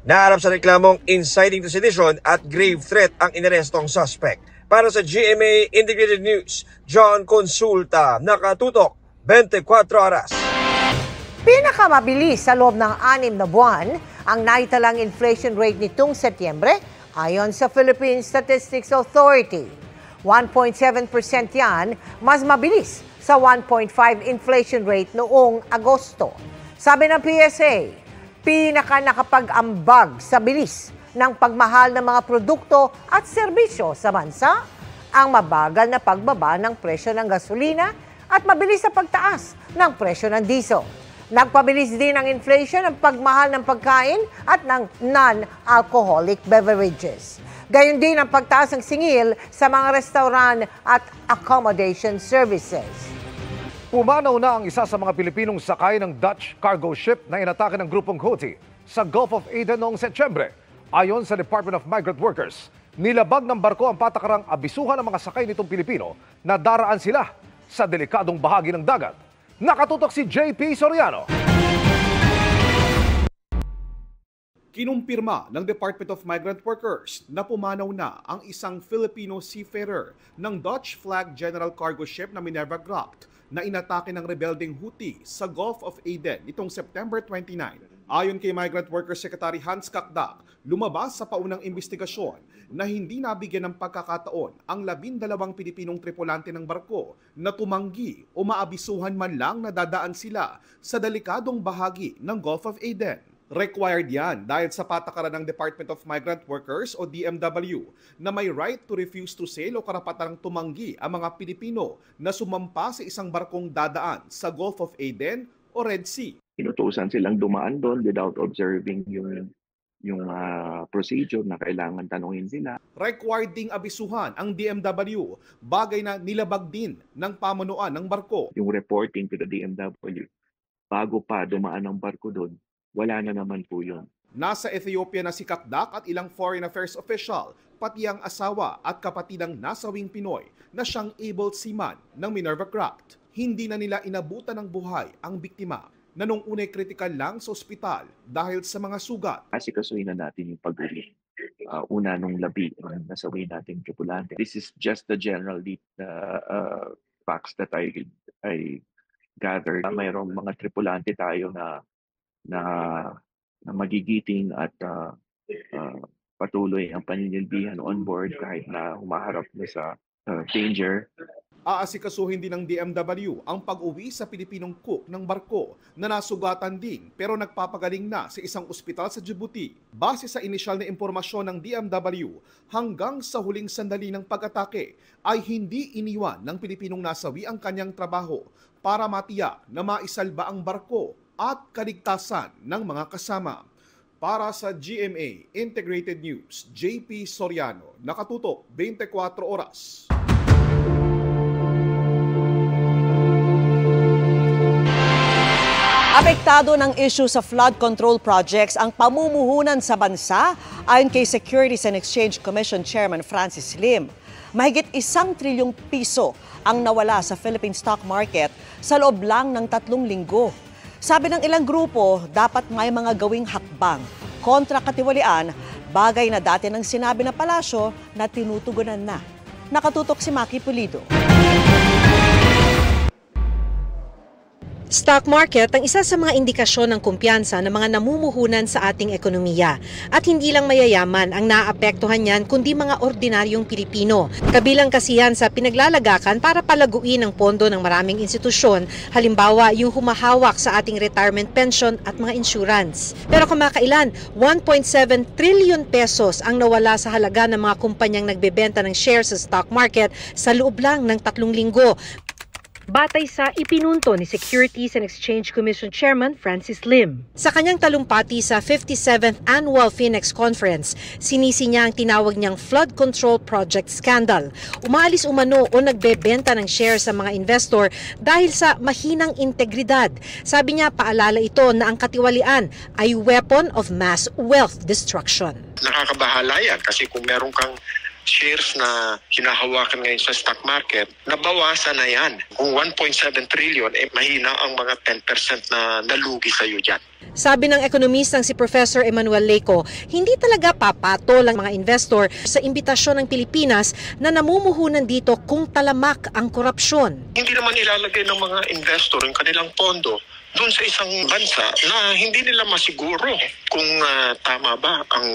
Naharap sa reklamong inciting to sedition at grave threat ang inarestong suspect. Para sa GMA Integrated News, John Consulta, nakatutok 24 oras. Pinakamabilis sa loob ng 6 na buwan ang naitalang inflation rate nitong Setyembre ayon sa Philippine Statistics Authority. 1.7% yan, mas mabilis sa 1.5 inflation rate noong Agosto. Sabi ng PSA, nakapag-ambag sa bilis ng pagmahal ng mga produkto at serbisyo sa bansa ang mabagal na pagbaba ng presyo ng gasolina at mabilis na pagtaas ng presyo ng diesel. Nagpabilis din ang inflation ng pagmahal ng pagkain at ng non-alcoholic beverages. Gayon din ang pagtaas ng singil sa mga restaurant at accommodation services. Pumanaw na ang isa sa mga Pilipinong sakay ng Dutch cargo ship na inatake ng grupong Houthi sa Gulf of Aden noong Setyembre. Ayon sa Department of Migrant Workers, nilabag ng barko ang patakarang abisuhan ng mga sakay nitong Pilipino na daraan sila sa delikadong bahagi ng dagat. Nakatutok si JP Soriano. Kinumpirma ng Department of Migrant Workers na pumanaw na ang isang Filipino seafarer ng Dutch flag general cargo ship na Minerva Gracht na inatake ng rebelding Houthi sa Gulf of Aden nitong September 29. Ayon kay Migrant Workers Secretary Hans Kakdak, lumabas sa paunang investigasyon na hindi nabigyan ng pagkakataon ang 12 Pilipinong tripulante ng barko na tumanggi o maabisuhan man lang na dadaan sila sa delikadong bahagi ng Gulf of Aden. Required yan dahil sa patakaran ng Department of Migrant Workers o DMW na may right to refuse to sail o karapatang tumanggi ang mga Pilipino na sumampa sa isang barkong dadaan sa Gulf of Aden o Red Sea. Inutusan silang dumaan doon without observing yung procedure na kailangan tanungin sila. Required ding abisuhan ang DMW, bagay na nilabag din ng pamunuan ng barko. Yung reporting to the DMW, bago pa dumaan ang barko doon, wala na naman po yun. Nasa Ethiopia na si Kakdak at ilang foreign affairs official, pati ang asawa at kapatidang nasawing Pinoy na siyang able seaman ng Minerva Gracht. Hindi na nila inabutan ng buhay ang biktima na nung unay critical lang sa ospital dahil sa mga sugat. Asikasuhin na natin yung pag-uli. Una nung labi ang nasawi nating tripulante. This is just the general facts that I gathered. Mayroong mga tripulante tayo na magigiting at patuloy ang paninilbihan on board kahit na humaharap na sa danger. Aasikasuhin din ng DMW ang pag-uwi sa Pilipinong cook ng barko na nasugatan din pero nagpapagaling na sa isang ospital sa Djibouti. Base sa inisyal na impormasyon ng DMW, hanggang sa huling sandali ng pag-atake ay hindi iniwan ng Pilipinong nasawi ang kanyang trabaho para matiyak na maisalba ang barko at kaligtasan ng mga kasama. Para sa GMA Integrated News, JP Soriano, nakatutok 24 oras. Apektado ng issue sa flood control projects ang pamumuhunan sa bansa ayon kay Securities and Exchange Commission Chairman Francis Lim. Mahigit 1 trilyong piso ang nawala sa Philippine stock market sa loob lang ng 3 linggo. Sabi ng ilang grupo, dapat may mga gawing hakbang kontra katiwalian, bagay na dati nang sinabi na palasyo na tinutugunan na. Nakatutok si Maki Pulido. Stock market ang isa sa mga indikasyon ng kumpiyansa ng mga namumuhunan sa ating ekonomiya. At hindi lang mayayaman ang naapektuhan niyan kundi mga ordinaryong Pilipino. Kabilang kasi yan sa pinaglalagakan para palaguin ang pondo ng maraming institusyon, halimbawa yung humahawak sa ating retirement pension at mga insurance. Pero kamakailan, 1.7 trillion pesos ang nawala sa halaga ng mga kumpanyang nagbebenta ng shares sa stock market sa loob lang ng 3 linggo. Batay sa ipinunto ni Securities and Exchange Commission Chairman Francis Lim. Sa kanyang talumpati sa 57th Annual Phoenix Conference, sinisi niya ang tinawag niyang flood control project scandal. Umaalis umano o nagbebenta ng shares sa mga investor dahil sa mahinang integridad. Sabi niya, paalala ito na ang katiwalian ay weapon of mass wealth destruction. Nakakabahala yan kasi kung meron kang shares na hinahawakan ngayon sa stock market, nabawasan na yan. Kung 1.7 trillion, mahina ang mga 10% na nalugi sa iyo dyan. Sabi ng ekonomistang si Professor Emmanuel Leco, hindi talaga papatol ang mga investor sa imbitasyon ng Pilipinas na namumuhunan dito kung talamak ang korupsyon. Hindi naman ilalagay ng mga investor ang kanilang pondo doon sa isang bansa na hindi nila masiguro kung tama ba ang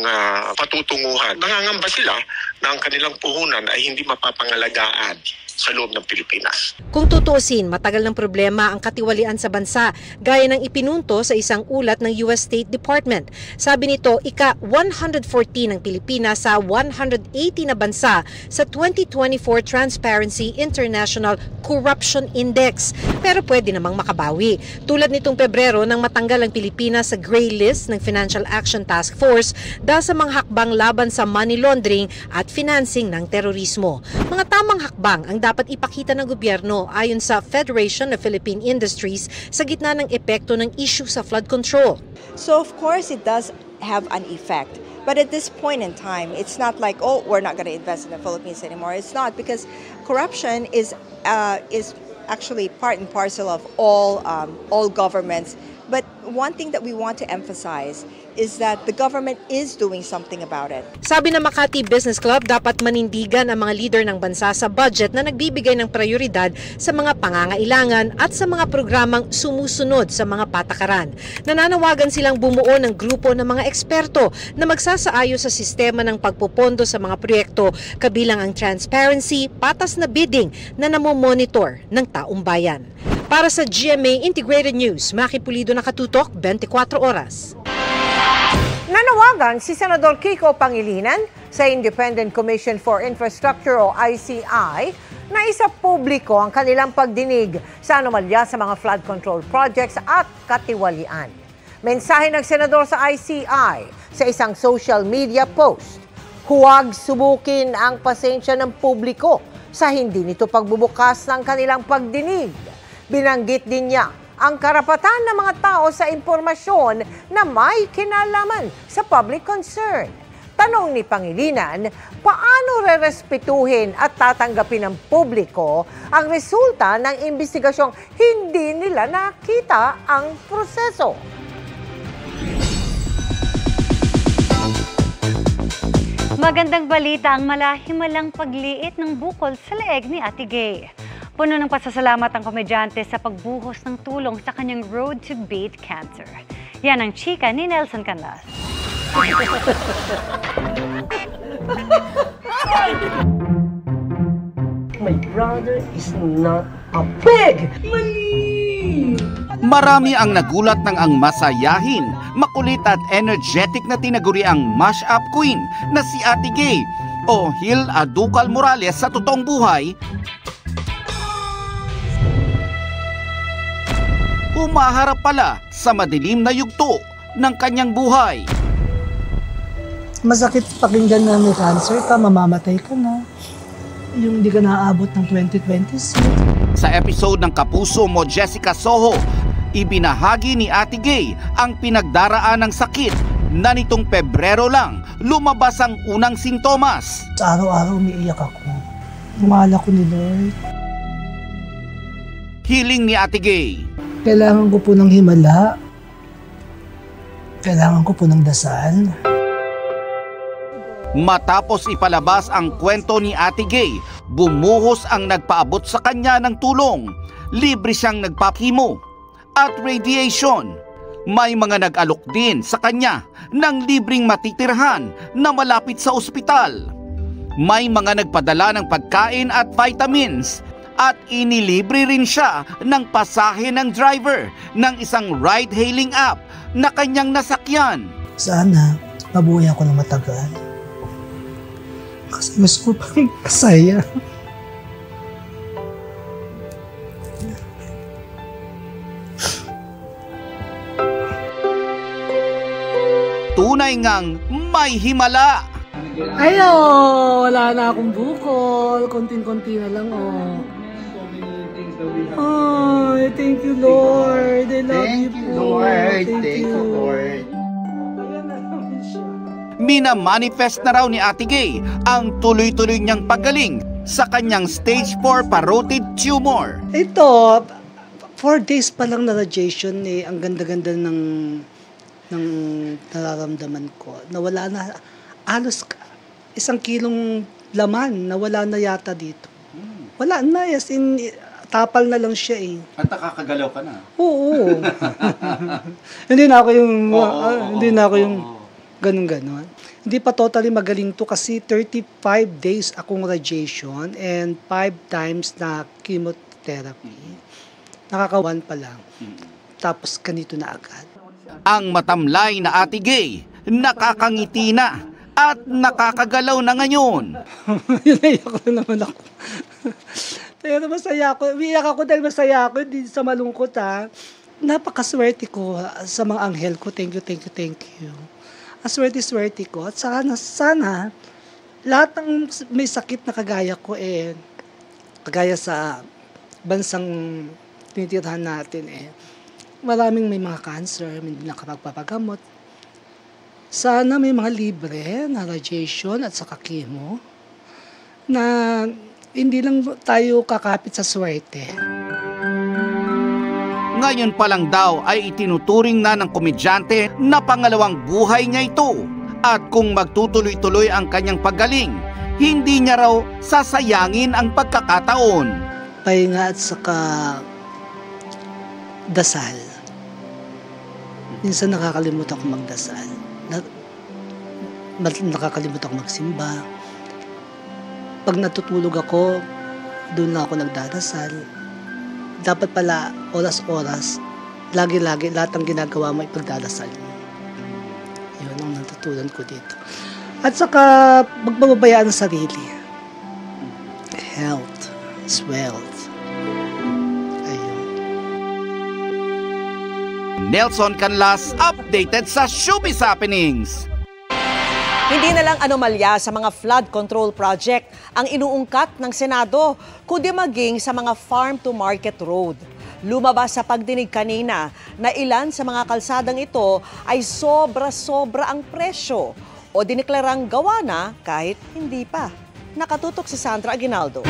patutunguhan. Nangangamba sila na ang kanilang puhunan ay hindi mapapangalagaan sa loob ng Pilipinas. Kung tutuusin, matagal ng problema ang katiwalian sa bansa, gaya ng ipinunto sa isang ulat ng US State Department. Sabi nito, ika-114 ng Pilipinas sa 180 na bansa sa 2024 Transparency International Corruption Index. Pero pwede namang makabawi. Tulad nitong Pebrero nang matanggal ang Pilipinas sa gray list ng Financial Action Task Force dahil sa mga hakbang laban sa money laundering at financing ng terorismo. Mga tamang hakbang ang dapat ipakita ng gobyerno ayon sa Federation of Philippine Industries sa gitna ng epekto ng issue sa flood control. So of course it does have an effect. But at this point in time, it's not like, oh, we're not going to invest in the Philippines anymore. It's not, because corruption is actually part and parcel of all governments. But one thing that we want to emphasize is that the government is doing something about it. Sabi ng Makati Business Club, dapat manindigan ang mga leader ng bansa sa budget na nagbibigay ng prioridad sa mga pangangailangan at sa mga programang sumusunod sa mga patakaran. Nananawagan silang bumuo ng grupo ng mga eksperto na magsasaayos sa sistema ng pagpopondo sa mga proyekto, kabilang ang transparency, patas na bidding na namomonitor ng taong bayan. Para sa GMA Integrated News, Maki Pulido, nakatutok 24 oras. Nanawagan si Senador Kiko Pangilinan sa Independent Commission for Infrastructure o ICI na isa publiko ang kanilang pagdinig sa anomalya sa mga flood control projects at katiwalian. Mensahe ng Senador sa ICI sa isang social media post, huwag subukin ang pasensya ng publiko sa hindi nito pagbubukas ng kanilang pagdinig. Binanggit din niya ang karapatan ng mga tao sa impormasyon na may kinalaman sa public concern. Tanong ni Pangilinan, paano rerespetuhin at tatanggapin ng publiko ang resulta ng investigasyong hindi nila nakita ang proseso? Magandang balita ang malahimalang pagliit ng bukol sa leeg ni Ate Gay. Puno ng pasasalamat ang komedyante sa pagbuhos ng tulong sa kanyang road to beat cancer. Yan ang chika ni Nelson Canlas. My brother is not a pig! Mali! Marami ang nagulat ng ang masayahin, makulit at energetic na tinaguriang mash-up queen na si Ate Gay o Hil Aducal Morales sa totoong buhay. Humaharap pala sa madilim na yugto ng kanyang buhay. Masakit pakinggan na may cancer ka, mamamatay ka na. Yung hindi ka naaabot ng 2026. Sa episode ng Kapuso Mo Jessica Soho, ibinahagi ni Ate Gay ang pinagdaraan ng sakit na nitong Pebrero lang lumabas ang unang sintomas. Sa araw-araw umiiyak ako. Umala ko ni Lord. Hiling ni Ate Gay. Kailangan ko po ng himala. Kailangan ko po ng dasal. Matapos ipalabas ang kwento ni Ate Gay, bumuhos ang nagpaabot sa kanya ng tulong. Libre siyang nagpakimo at radiation. May mga nag-alok din sa kanya ng libreng matitirhan na malapit sa ospital. May mga nagpadala ng pagkain at vitamins at inilibre rin siya ng pasahe ng driver ng isang ride-hailing app na kanyang nasakyan. Sana mabuhay ako ng matagal. Kasi gusto ko pang masaya. Tunay ngang may himala. Ayo, wala na akong bukol. Konting-konti na lang, oh. Oh, thank you, Lord. I love you, Lord. Thank you, Lord. Minamanifest na raw ni Ate Gay ang tuloy-tuloy niyang paggaling sa kanyang stage 4 parotid tumor. Ito, 4 days pa lang na radiation eh. Ang ganda-ganda ng nararamdaman ko. Nawala na, halos 1 kilong laman, nawala na yata dito. Wala na, as in, tapal na lang siya eh. At nakakagalaw ka na? Oo. Hindi na ako yung, hindi na ako yung ganun-ganon. Hindi pa totally magaling to kasi 35 days akong radiation and 5 times na chemotherapy. Nakaka-1 pa lang. Tapos ganito na agad. Ang matamlay na Ate Gay, nakakangiti na at nakakagalaw na ngayon. Naiyak na naman ako. Pero masaya ako. Umiyak ako dahil masaya ako. Hindi sa malungkot ha. Napakaswerte ko sa mga anghel ko. Thank you, thank you, thank you. Aswerte-swerte ko. At sana lahat ng may sakit na kagaya ko kagaya sa bansang tinitirhan natin maraming may mga cancer, hindi nakapagpapagamot. Sana may mga libre na radiation at saka chemo na hindi lang tayo kakapit sa swerte. Ngayon pa lang daw ay itinuturing na ng komedyante na pangalawang buhay niya ito. At kung magtutuloy-tuloy ang kanyang paggaling, hindi niya raw sasayangin ang pagkakataon. Pahinga at saka dasal. Minsan nakakalimutan ako magdasal. Nakakalimutan ako magsimba. Pag natutulog ako, doon na ako nagdadasal. Dapat pala, oras-oras, lagi-lagi, lahat ng ginagawa mo ay pagdadasal mo. Yun ang natutunan ko dito. At saka, magbabayaan ng sarili. Health is wealth. Nelson Canlas, updated sa Showbiz Happenings. Hindi na lang anomalya sa mga flood control project ang inuungkat ng Senado, kundi maging sa mga farm-to-market road. Lumabas sa pagdinig kanina na ilan sa mga kalsadang ito ay sobra-sobra ang presyo o dineklarang gawa na kahit hindi pa. Nakatutok si Sandra Aguinaldo.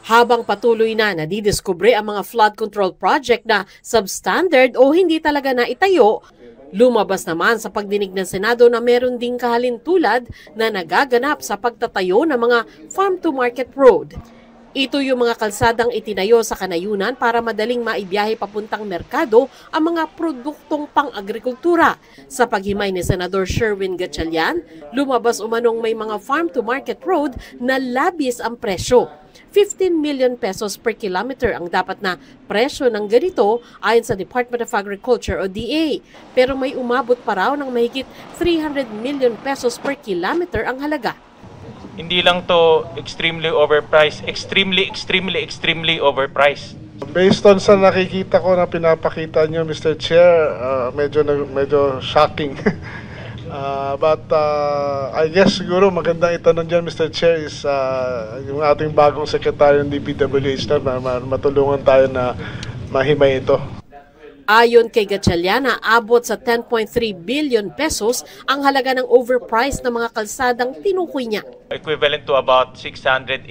Habang patuloy na nadidiskubre ang mga flood control project na substandard o hindi talaga na itayo, lumabas naman sa pagdinig ng Senado na meron ding kahalintulad na nagaganap sa pagtatayo ng mga farm-to-market road. Ito yung mga kalsadang itinayo sa kanayunan para madaling maibiyahe papuntang merkado ang mga produktong pang-agrikultura. Sa paghimay ni Senador Sherwin Gatchalian, lumabas umanong may mga farm-to-market road na labis ang presyo. 15 million pesos per kilometer ang dapat na presyo ng ganito ayon sa Department of Agriculture o DA. Pero may umabot pa raw ng mahigit 300 million pesos per kilometer ang halaga. Hindi lang to extremely overpriced, extremely overpriced. Based on sa nakikita ko na pinapakita nyo, Mr. Chair, medyo shocking. But I guess siguro magandang itanong dyan, Mr. Chair, is yung ating bagong sekretary ng DPWH na matulungan tayo na mahimay ito. Ayon kay Gatchalian, abot sa 10.3 billion pesos ang halaga ng overpriced na mga kalsadang tinukoy niya. Equivalent to about 683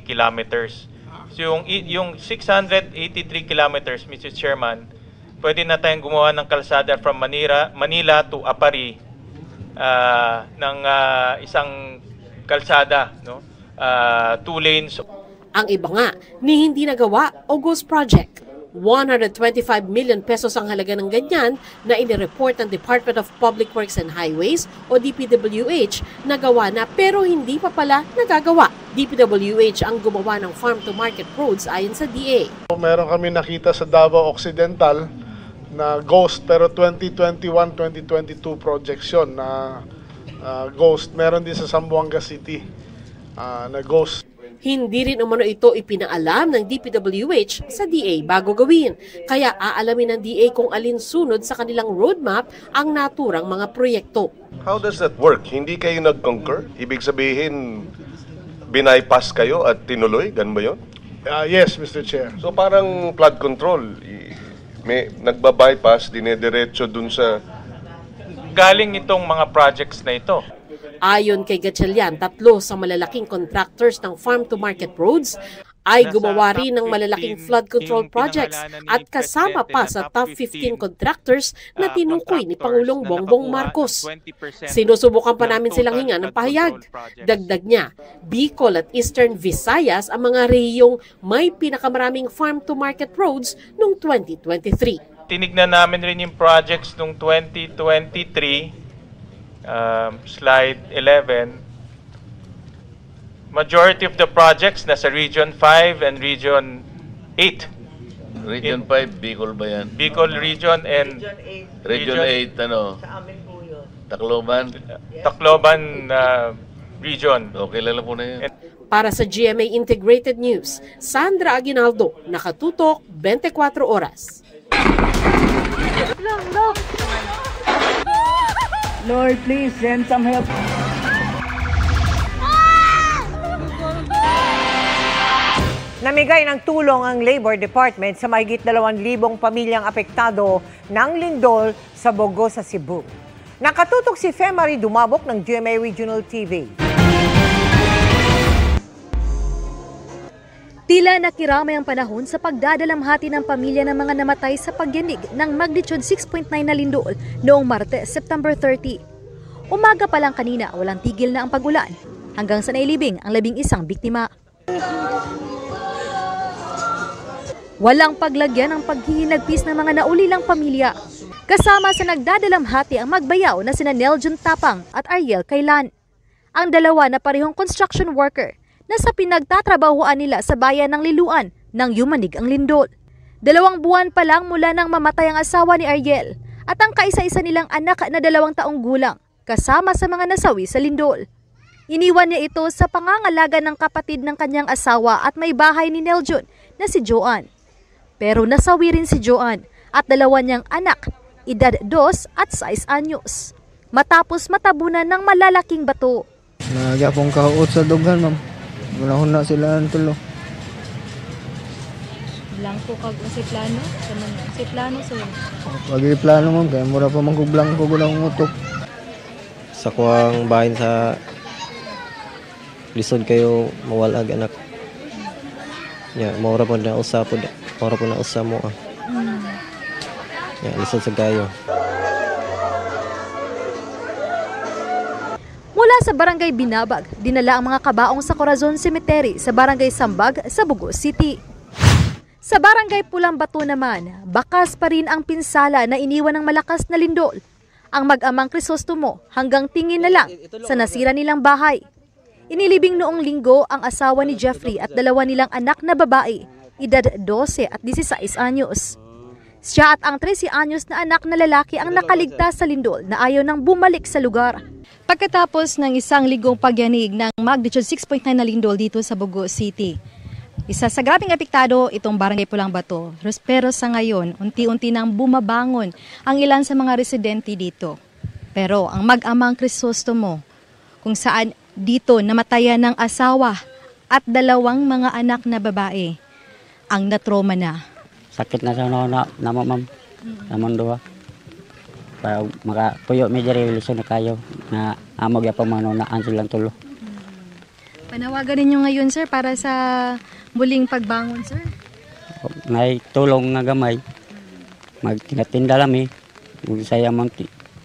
kilometers. So yung 683 kilometers, Mr. Chairman, pwede na tayong gumawa ng kalsada from Manila to Apari ng isang kalsada, no? 2 lanes. Ang iba nga, ni hindi nagawa o ghost project. 125 million pesos ang halaga ng ganyan na inireport ng Department of Public Works and Highways o DPWH na gawa na pero hindi pa pala nagagawa. DPWH ang gumawa ng farm-to-market roads ayon sa DA. Meron kami nakita sa Davao Occidental na ghost pero 2021-2022 projects yun na ghost. Meron din sa Zamboanga City na ghost. Hindi rin umano ito ipinaalam ng DPWH sa DA bago gawin. Kaya aalamin ng DA kung alin sunod sa kanilang roadmap ang naturang mga proyekto. How does that work? Hindi kayo nag-concur? Ibig sabihin, binaypass kayo at tinuloy? Ganun ba yun? Yes, Mr. Chair. So parang flood control, may nagbabypass, dinediretso dun sa... Galing itong mga projects na ito. Ayon kay Gatchalian, 3 sa malalaking contractors ng farm-to-market roads ay gumawa rin ng malalaking flood control projects at kasama pa sa top 15 contractors na tinukoy ni Pangulong Bongbong Marcos. Sinusubukan pa namin silang hinga ng pahayag. Dagdag niya, Bicol at Eastern Visayas ang mga rehiyong may pinakamaraming farm-to-market roads noong 2023. Tinignan namin rin yung projects noong 2023. Slide 11, majority of the projects nasa Region 5 and Region 8. Region 5, Bicol ba yan? Bicol Region and Region 8, ano? Tacloban? Tacloban Region. Okay, lala po na yan. Para sa GMA Integrated News, Sandra Aguinaldo, nakatutok 24 oras. Lord, please send some help. Namigay ng tulong ang Labor Department sa mahigit 2,000 pamilyang apektado ng lindol sa Bogo sa Cebu. Nakatutok si Femari Dumabok ng GMA Regional TV. Tila nakiramay ang panahon sa pagdadalamhati ng pamilya ng mga namatay sa pagyanig ng magnitude 6.9 na lindol noong Martes, September 30. Umaga pa lang kanina, walang tigil na ang pag-ulan hanggang sa nailibing ang 11 biktima. Walang paglagyan ng paghihinagpis ng mga naulilang pamilya. Kasama sa nagdadalamhati ang magbayaw na sina Neljon Tapang at Ariel Kailan. Ang dalawa na parehong construction worker na sa pinagtatrabahuan nila sa bayan ng Liluan nang yumanig ang lindol. 2 buwan pa lang mula nang mamatay ang asawa ni Ariel at ang kaisa-isa nilang anak na 2 taong gulang kasama sa mga nasawi sa lindol. Iniwan niya ito sa pangangalaga ng kapatid ng kanyang asawa at may bahay ni Neljon na si Joan. Pero nasawi rin si Joan at 2 niyang anak, edad 2 at 6 anyos. Matapos matabunan ng malalaking bato. Nagya pong kauot sa dugan, ma'am. Wala na sila ang tulo. Blanco kag si plano? Si plano so. Pagi plano ma'am, kaya mura pa man kog blanco gulang utok. Sa kuwang bahin sa lisod kayo mawalag anak. Ya, maura po na usa po. Maura po na usa mo. Ya, lisod sa gayo. Mula sa Barangay Binabag, dinala ang mga kabaong sa Corazon Cemetery sa Barangay Sambag sa Bogo City. Sa Barangay Pulang Bato naman, bakas pa rin ang pinsala na iniwan ng malakas na lindol. Ang mag-amang Crisostomo hanggang tingin na lang sa nasira nilang bahay. Inilibing noong linggo ang asawa ni Jeffrey at 2 nilang anak na babae, edad 12 at 16 anyos. Siya at ang 13 anyos na anak na lalaki ang nakaligtas sa lindol na ayaw nang bumalik sa lugar. Pagkatapos ng 1 linggong pagyanig ng magnitude 6.9 na lindol dito sa Bogo City. Isa sa grabing apektado itong Barangay Pulang Bato. Pero sa ngayon, unti-unti nang bumabangon ang ilan sa mga residente dito. Pero ang mag-amang Crisostomo, kung saan dito namatayan ng asawa at 2 mga anak na babae, ang natroma na. Sakit na sa na ma'am. Naman doa. Para makapuyo medyo relasyon na kayo na amog ya pamanunaan silang tulo. Panawagan ninyo ngayon sir para sa muling pagbangon sir. May tulong nga gamay. Magtinatinda lami. Saya mang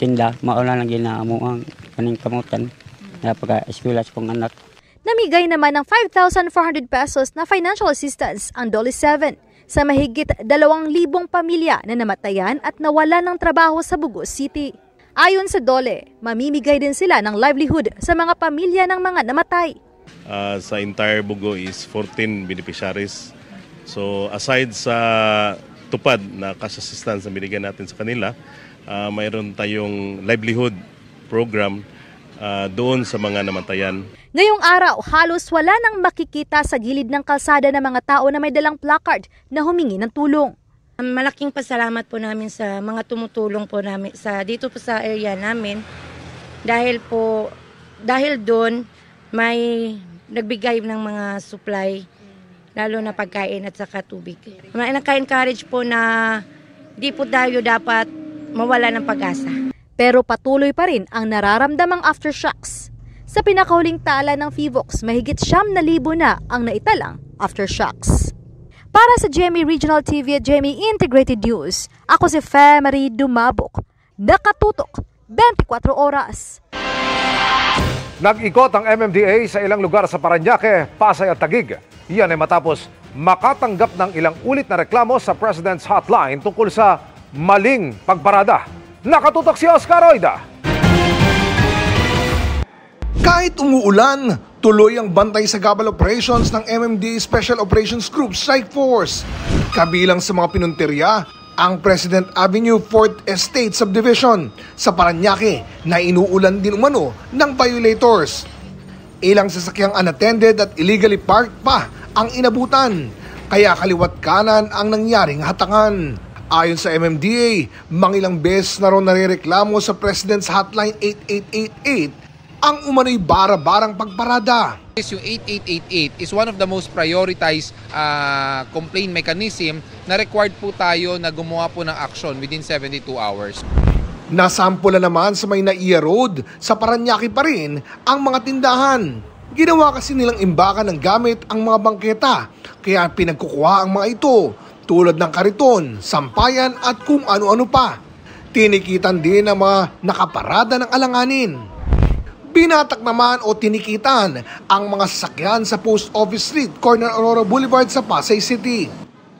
tinda mauna lang ginaamo ang kaning kamutan. Na pagka eskwela sa kong anak. Namigay naman ng 5,400 pesos na financial assistance ang DOLE 7 sa mahigit 2,000 pamilya na namatayan at nawalan ng trabaho sa Bugo City. Ayon sa DOLE, mamimigay din sila ng livelihood sa mga pamilya ng mga namatay. Sa entire Bugo is 14 beneficiaries. So aside sa tupad na cash assistance na binigyan natin sa kanila, mayroon tayong livelihood program doon sa mga namatayan. Ngayong araw, halos wala nang makikita sa gilid ng kalsada ng mga tao na may dalang placard na humingi ng tulong. Malaking pasalamat po namin sa mga tumutulong po namin dito po sa area namin dahil doon may nagbigay ng mga supply lalo na pagkain at saka tubig. Naka-encourage po na di po tayo dapat mawala ng pag-asa. Pero patuloy pa rin ang nararamdamang aftershocks. Sa pinakahuling tala ng PHIVOLCS, mahigit 9,000 na ang naitalang aftershocks. Para sa GMA Regional TV at GMA Integrated News, ako si Fe Marie Dumabok. Nakatutok 24 oras. Nag-ikot ang MMDA sa ilang lugar sa Parañaque, Pasay at Taguig. Iyan ay matapos makatanggap ng ilang ulit na reklamo sa President's Hotline tungkol sa maling pagparada. Nakatutok si Oscar Oida. Kahit umuulan, tuloy ang bantay sa gabal operations ng MMDA Special Operations Group Strike Force. Kabilang sa mga pinuntirya, ang President Avenue 4th Estate Subdivision sa Parañaque na inuulan din umano ng violators. Ilang sasakyang unattended at illegally parked pa ang inabutan, kaya kaliwat kanan ang nangyaring hatakan. Ayon sa MMDA, mangilang beses na ron narereklamo sa President's Hotline 8888 ang umano'y bara-barang pagparada. Yung 8888 is one of the most prioritized complaint mechanism na required po tayo na gumawa po ng action within 72 hours. Nasampula naman sa may Naiya Road sa Parañaque pa rin ang mga tindahan. Ginawa kasi nilang imbakan ng gamit ang mga bangketa, kaya pinagkukuha ang mga ito tulad ng kariton, sampayan at kung ano-ano pa. Tinikitan din ang mga nakaparada ng alanganin. Binatak naman o tinikitan ang mga sasakyan sa Post Office Street, corner Aurora Boulevard sa Pasay City.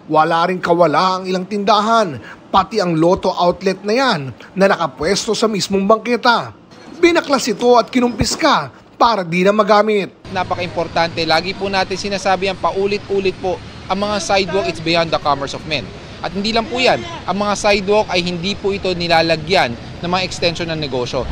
Wala ring kawala ang ilang tindahan, pati ang Lotto outlet na yan na nakapwesto sa mismong bangketa. Binaklas ito at kinumpiska para di na magamit. Napaka-importante, lagi po natin sinasabi ang paulit-ulit po, ang mga sidewalk it's beyond the commerce of men. At hindi lang po yan, ang mga sidewalk ay hindi po ito nilalagyan ng mga extension ng negosyo.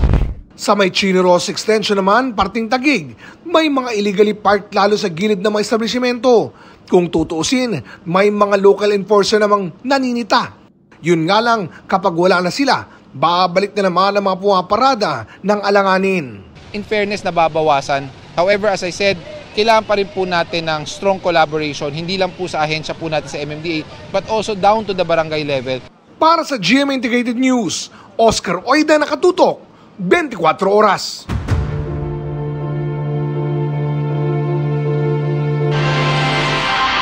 Sa may Chiniros Extension naman, parting Taguig, may mga illegally parked lalo sa gilid ng mga establishmento. Kung tutuusin, may mga local enforcer namang naninita. Yun nga lang, kapag wala na sila, babalik na naman ang mga pumaparada ng alanganin. In fairness, nababawasan. However, as I said, kailangan pa rin po natin ng strong collaboration, hindi lang po sa ahensya po natin sa MMDA, but also down to the barangay level. Para sa GMA Integrated News, Oscar Oida, nakatutok 24 oras.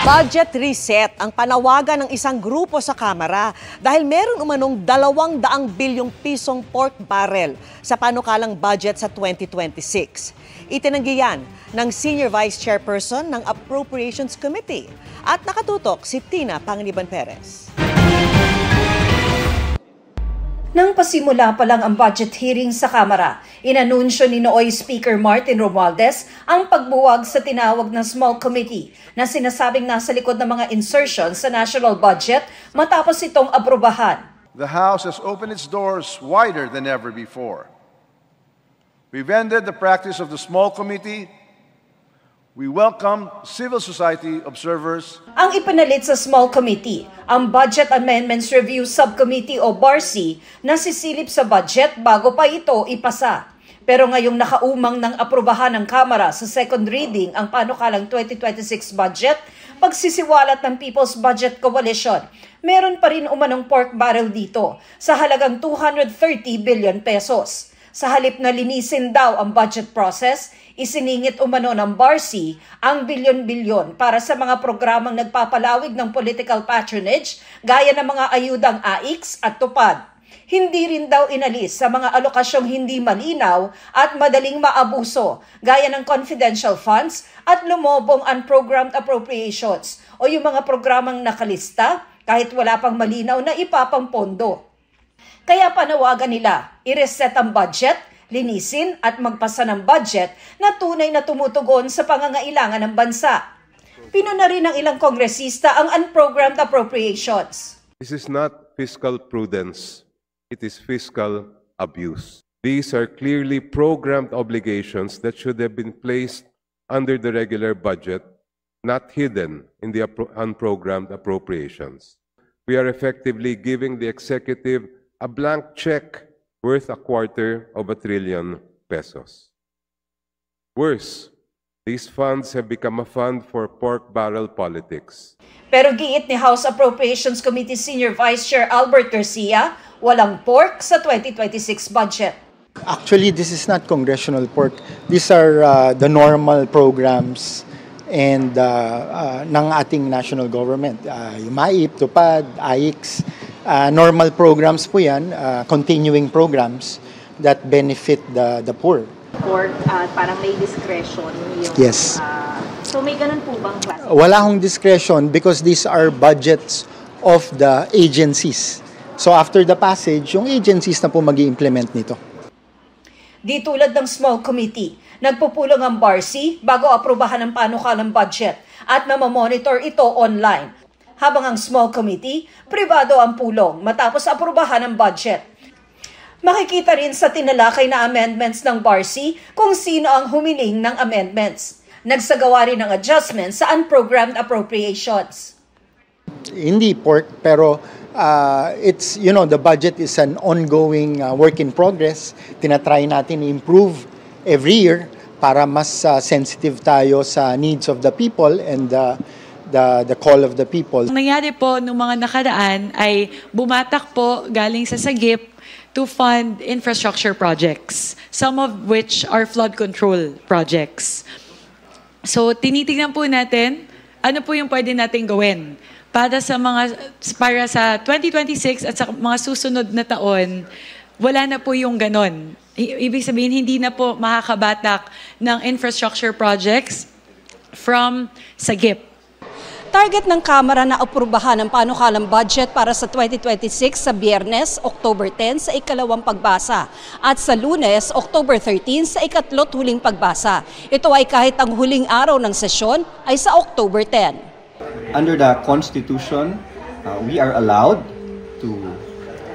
Budget reset ang panawagan ng isang grupo sa Kamara dahil meron umanong 200 bilyong pisong pork barrel sa panukalang budget sa 2026. Itinanggi yan ng Senior Vice Chairperson ng Appropriations Committee. At nakatutok si Tina Panganiban Perez. Nang pasimula pa lang ang budget hearing sa Kamara, inanunsyo ni Nooy Speaker Martin Romualdez ang pagbuwag sa tinawag na small committee na sinasabing nasa likod ng mga insertions sa national budget matapos itong aprubahan. The House has opened its doors wider than ever before. We've ended the practice of the small committee. We welcome civil society observers. Ang ipinalit sa small committee, ang Budget Amendments Review Subcommittee o BARC na sisilip sa budget bago pa ito ipasa. Pero ngayong nakaumang ng aprubahan ng Kamara sa second reading ang panukalang 2026 budget, pagsisiwalat ng People's Budget Coalition, meron pa rin umanong pork barrel dito sa halagang 230 billion pesos. Sa halip na linisin daw ang budget process, isiningit umano ng BARC ang bilyon-bilyon para sa mga programang nagpapalawig ng political patronage gaya ng mga ayudang AIX at TUPAD. Hindi rin daw inalis sa mga alokasyong hindi malinaw at madaling maabuso, gaya ng confidential funds at lumobong unprogrammed appropriations o yung mga programang nakalista kahit wala pang malinaw na ipapampondo. Kaya panawagan nila, i-reset ang budget, linisin at magpasa ng budget na tunay na tumutugon sa pangangailangan ng bansa. Pinuna rin ng ilang kongresista ang unprogrammed appropriations. This is not fiscal prudence. It is fiscal abuse. These are clearly programmed obligations that should have been placed under the regular budget, not hidden in the unprogrammed appropriations. We are effectively giving the executive a blank check worth $250 billion pesos. Worse, these funds have become a fund for pork barrel politics. Pero giit ni House Appropriations Committee Senior Vice Chair Albert Garcia, walang pork sa 2026 budget. Actually, this is not congressional pork. These are the normal programs and ng ating national government. Yung MAIP, TUPAD, AIX, normal programs po yan, continuing programs that benefit the poor. Or parang may discretion yung... Yes. So may ganun po bang klase? Wala akong discretion because these are budgets of the agencies. So after the passage, yung agencies na po mag-i-implement nito. Di tulad ng small committee, nagpupulong ang BARC bago aprubahan ang panukalang budget at namamonitor ito online. Habang ang small committee, pribado ang pulong matapos aprubahan ang budget. Makikita rin sa tinalakay na amendments ng BARC kung sino ang humiling ng amendments. Nagsagawa rin ng adjustments sa unprogrammed appropriations. Hindi pork, pero it's, you know, the budget is an ongoing work in progress. Tinatry natin i-improve every year para mas sensitive tayo sa needs of the people and the call of the people. Ang nangyari po nung mga nakaraan ay bumatak po galing sa SAGIP to fund infrastructure projects, some of which are flood control projects. So tinitingnan po natin ano po yung pwede natin gawin para sa 2026 at sa mga susunod na taon. Wala na po yung ganon. Ibig sabihin, hindi na po makakabatak ng infrastructure projects from SAGIP. Target ng Kamara na aprubahan ang panukalang budget para sa 2026 sa Biyernes, October 10 sa ikalawang pagbasa at sa Lunes, October 13 sa ikatlot huling pagbasa. Ito ay kahit ang huling araw ng sesyon ay sa October 10. Under the Constitution, we are allowed to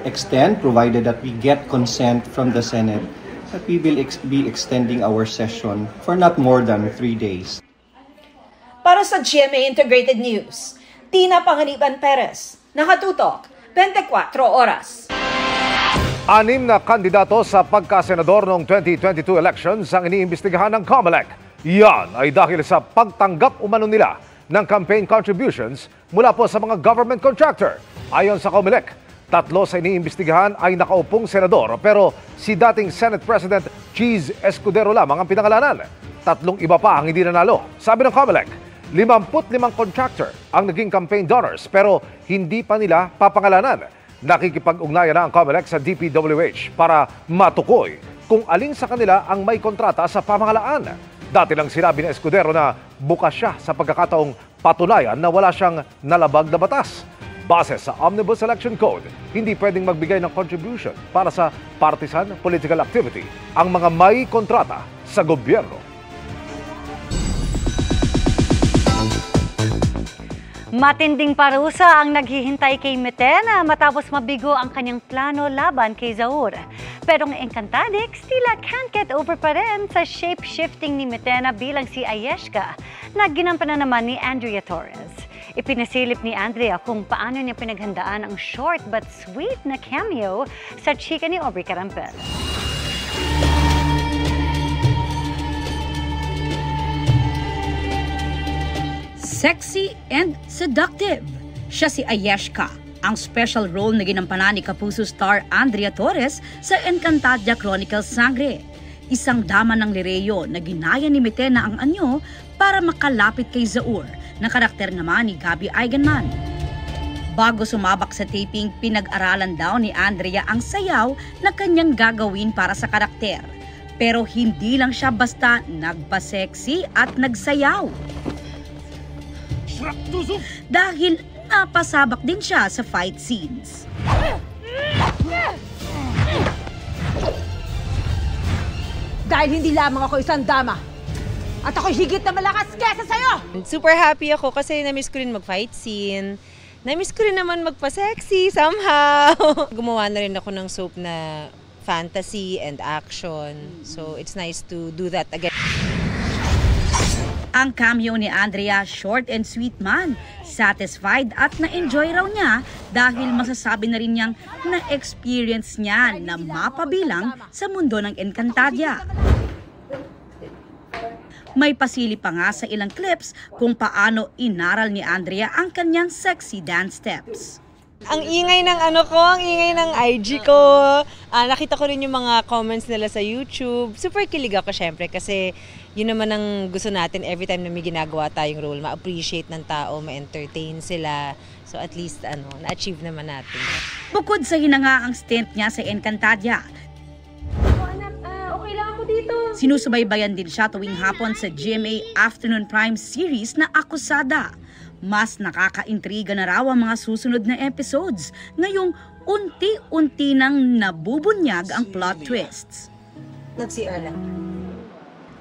extend, provided that we get consent from the Senate, that we will be extending our session for not more than 3 days. Para sa GMA Integrated News, Tina Panganiban Perez, nakatutok, 24 oras. 6 na kandidato sa pagkasenador noong 2022 elections ang iniimbestigahan ng COMELEC. Yan ay dahil sa pagtanggap umano nila ng campaign contributions mula po sa mga government contractor. Ayon sa COMELEC, 3 sa iniimbestigahan ay nakaupong senador pero si dating Senate President Cheese Escudero lamang ang pinangalanan. 3 iba pa ang hindi nanalo. Sabi ng COMELEC, 55 contractor ang naging campaign donors pero hindi pa nila papangalanan. Nakikipag-ugnayan na ang COMELEC sa DPWH para matukoy kung alin sa kanila ang may kontrata sa pamahalaan. Dati lang sinabi ni Escudero na bukas siya sa pagkakataong patunayan na wala siyang nalabag na batas. Base sa Omnibus Election Code, hindi pwedeng magbigay ng contribution para sa partisan political activity ang mga may kontrata sa gobyerno. Matinding parusa ang naghihintay kay Meten matapos mabigo ang kanyang plano laban kay Zaur. Pero ang Encantadix tila can't get over pa rin sa shape-shifting ni Meten bilang si Ayeshka na ginampanan naman ni Andrea Torres. Ipinasilip ni Andrea kung paano niya pinaghandaan ang short but sweet na cameo sa chika ni Aubrey Carampel. Sexy and seductive. Siya si Ayeshka, ang special role na ginampanan ni Kapuso star Andrea Torres sa Encantadia Chronicles Sangre. Isang dama ng Lireo na ginaya ni Mitena ang anyo para makalapit kay Zaur, na karakter naman ni Gabby Eigenman. Bago sumabak sa taping, pinag-aralan daw ni Andrea ang sayaw na kanyang gagawin para sa karakter. Pero hindi lang siya basta nagpa-sexy at nagsayaw. Dahil napasabak din siya sa fight scenes. Dahil hindi lamang ako isang dama, at ako'y higit na malakas kesa sa'yo! Super happy ako kasi na-miss ko rin mag-fight scene. Na-miss ko rin naman magpa-sexy somehow. Gumawa na rin ako ng soap na fantasy and action. So it's nice to do that again. Ang cameo ni Andrea, short and sweet man. Satisfied at na-enjoy raw niya dahil masasabi na rin niyang na-experience niya na mapabilang sa mundo ng Encantadia. May pasili pa nga sa ilang clips kung paano inaral ni Andrea ang kanyang sexy dance steps. Ang ingay ng ang ingay ng IG ko. Nakita ko rin yung mga comments nila sa YouTube. Super kilig ako syempre kasi yun naman ang gusto natin every time na may ginagawa tayong role. Ma-appreciate ng tao, ma-entertain sila. So at least na-achieve naman natin. Bukod sa hinangaang stint niya sa Encantadia, Okay lang ako dito. sinusubaybayan din siya tuwing hapon sa GMA Afternoon Prime series na Akusada. Mas nakakaintriga na raw ang mga susunod na episodes ngayong unti-unti nang nabubunyag ang plot twists. Nag-CR lang.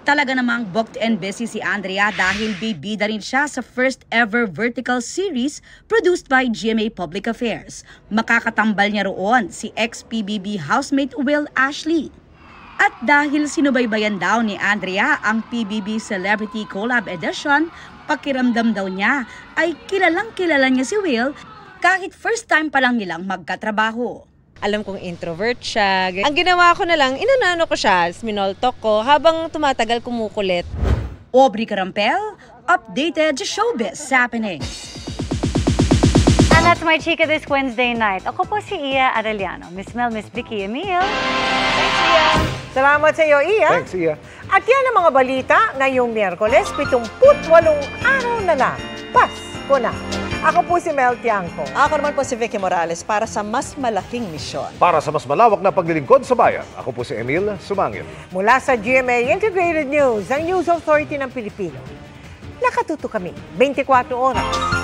Talaga namang booked and busy si Andrea dahil bibida rin siya sa first ever vertical series produced by GMA Public Affairs. Makakatambal niya roon si ex-PBB housemate Will Ashley. At dahil sinubaybayan daw ni Andrea ang PBB Celebrity Collab Edition, pakiramdam daw niya ay kilalang-kilala niya si Will kahit first time pa lang nilang magkatrabaho. Alam kong introvert siya. Ang ginawa ko na lang, inanano ko siya, minoltok ko habang tumatagal kumukulit. Aubrey Carampel, updated showbiz happening. And that's my chika this Wednesday night. Ako po si Iya Arellano. Miss Mel, Miss Vicky Emil. Thanks, Iya. Salamat sa iyo, Iya. Thanks, Iya. At yan ang mga balita ngayong Miyerkules, 78 araw na lang. Pasko na. Ako po si Mel Tiangco. Ako naman po si Vicky Morales para sa mas malaking misyon. Para sa mas malawak na paglilingkod sa bayan, ako po si Emil Sumangil. Mula sa GMA Integrated News, ang News Authority ng Pilipino. Nakatuto kami 24 oras.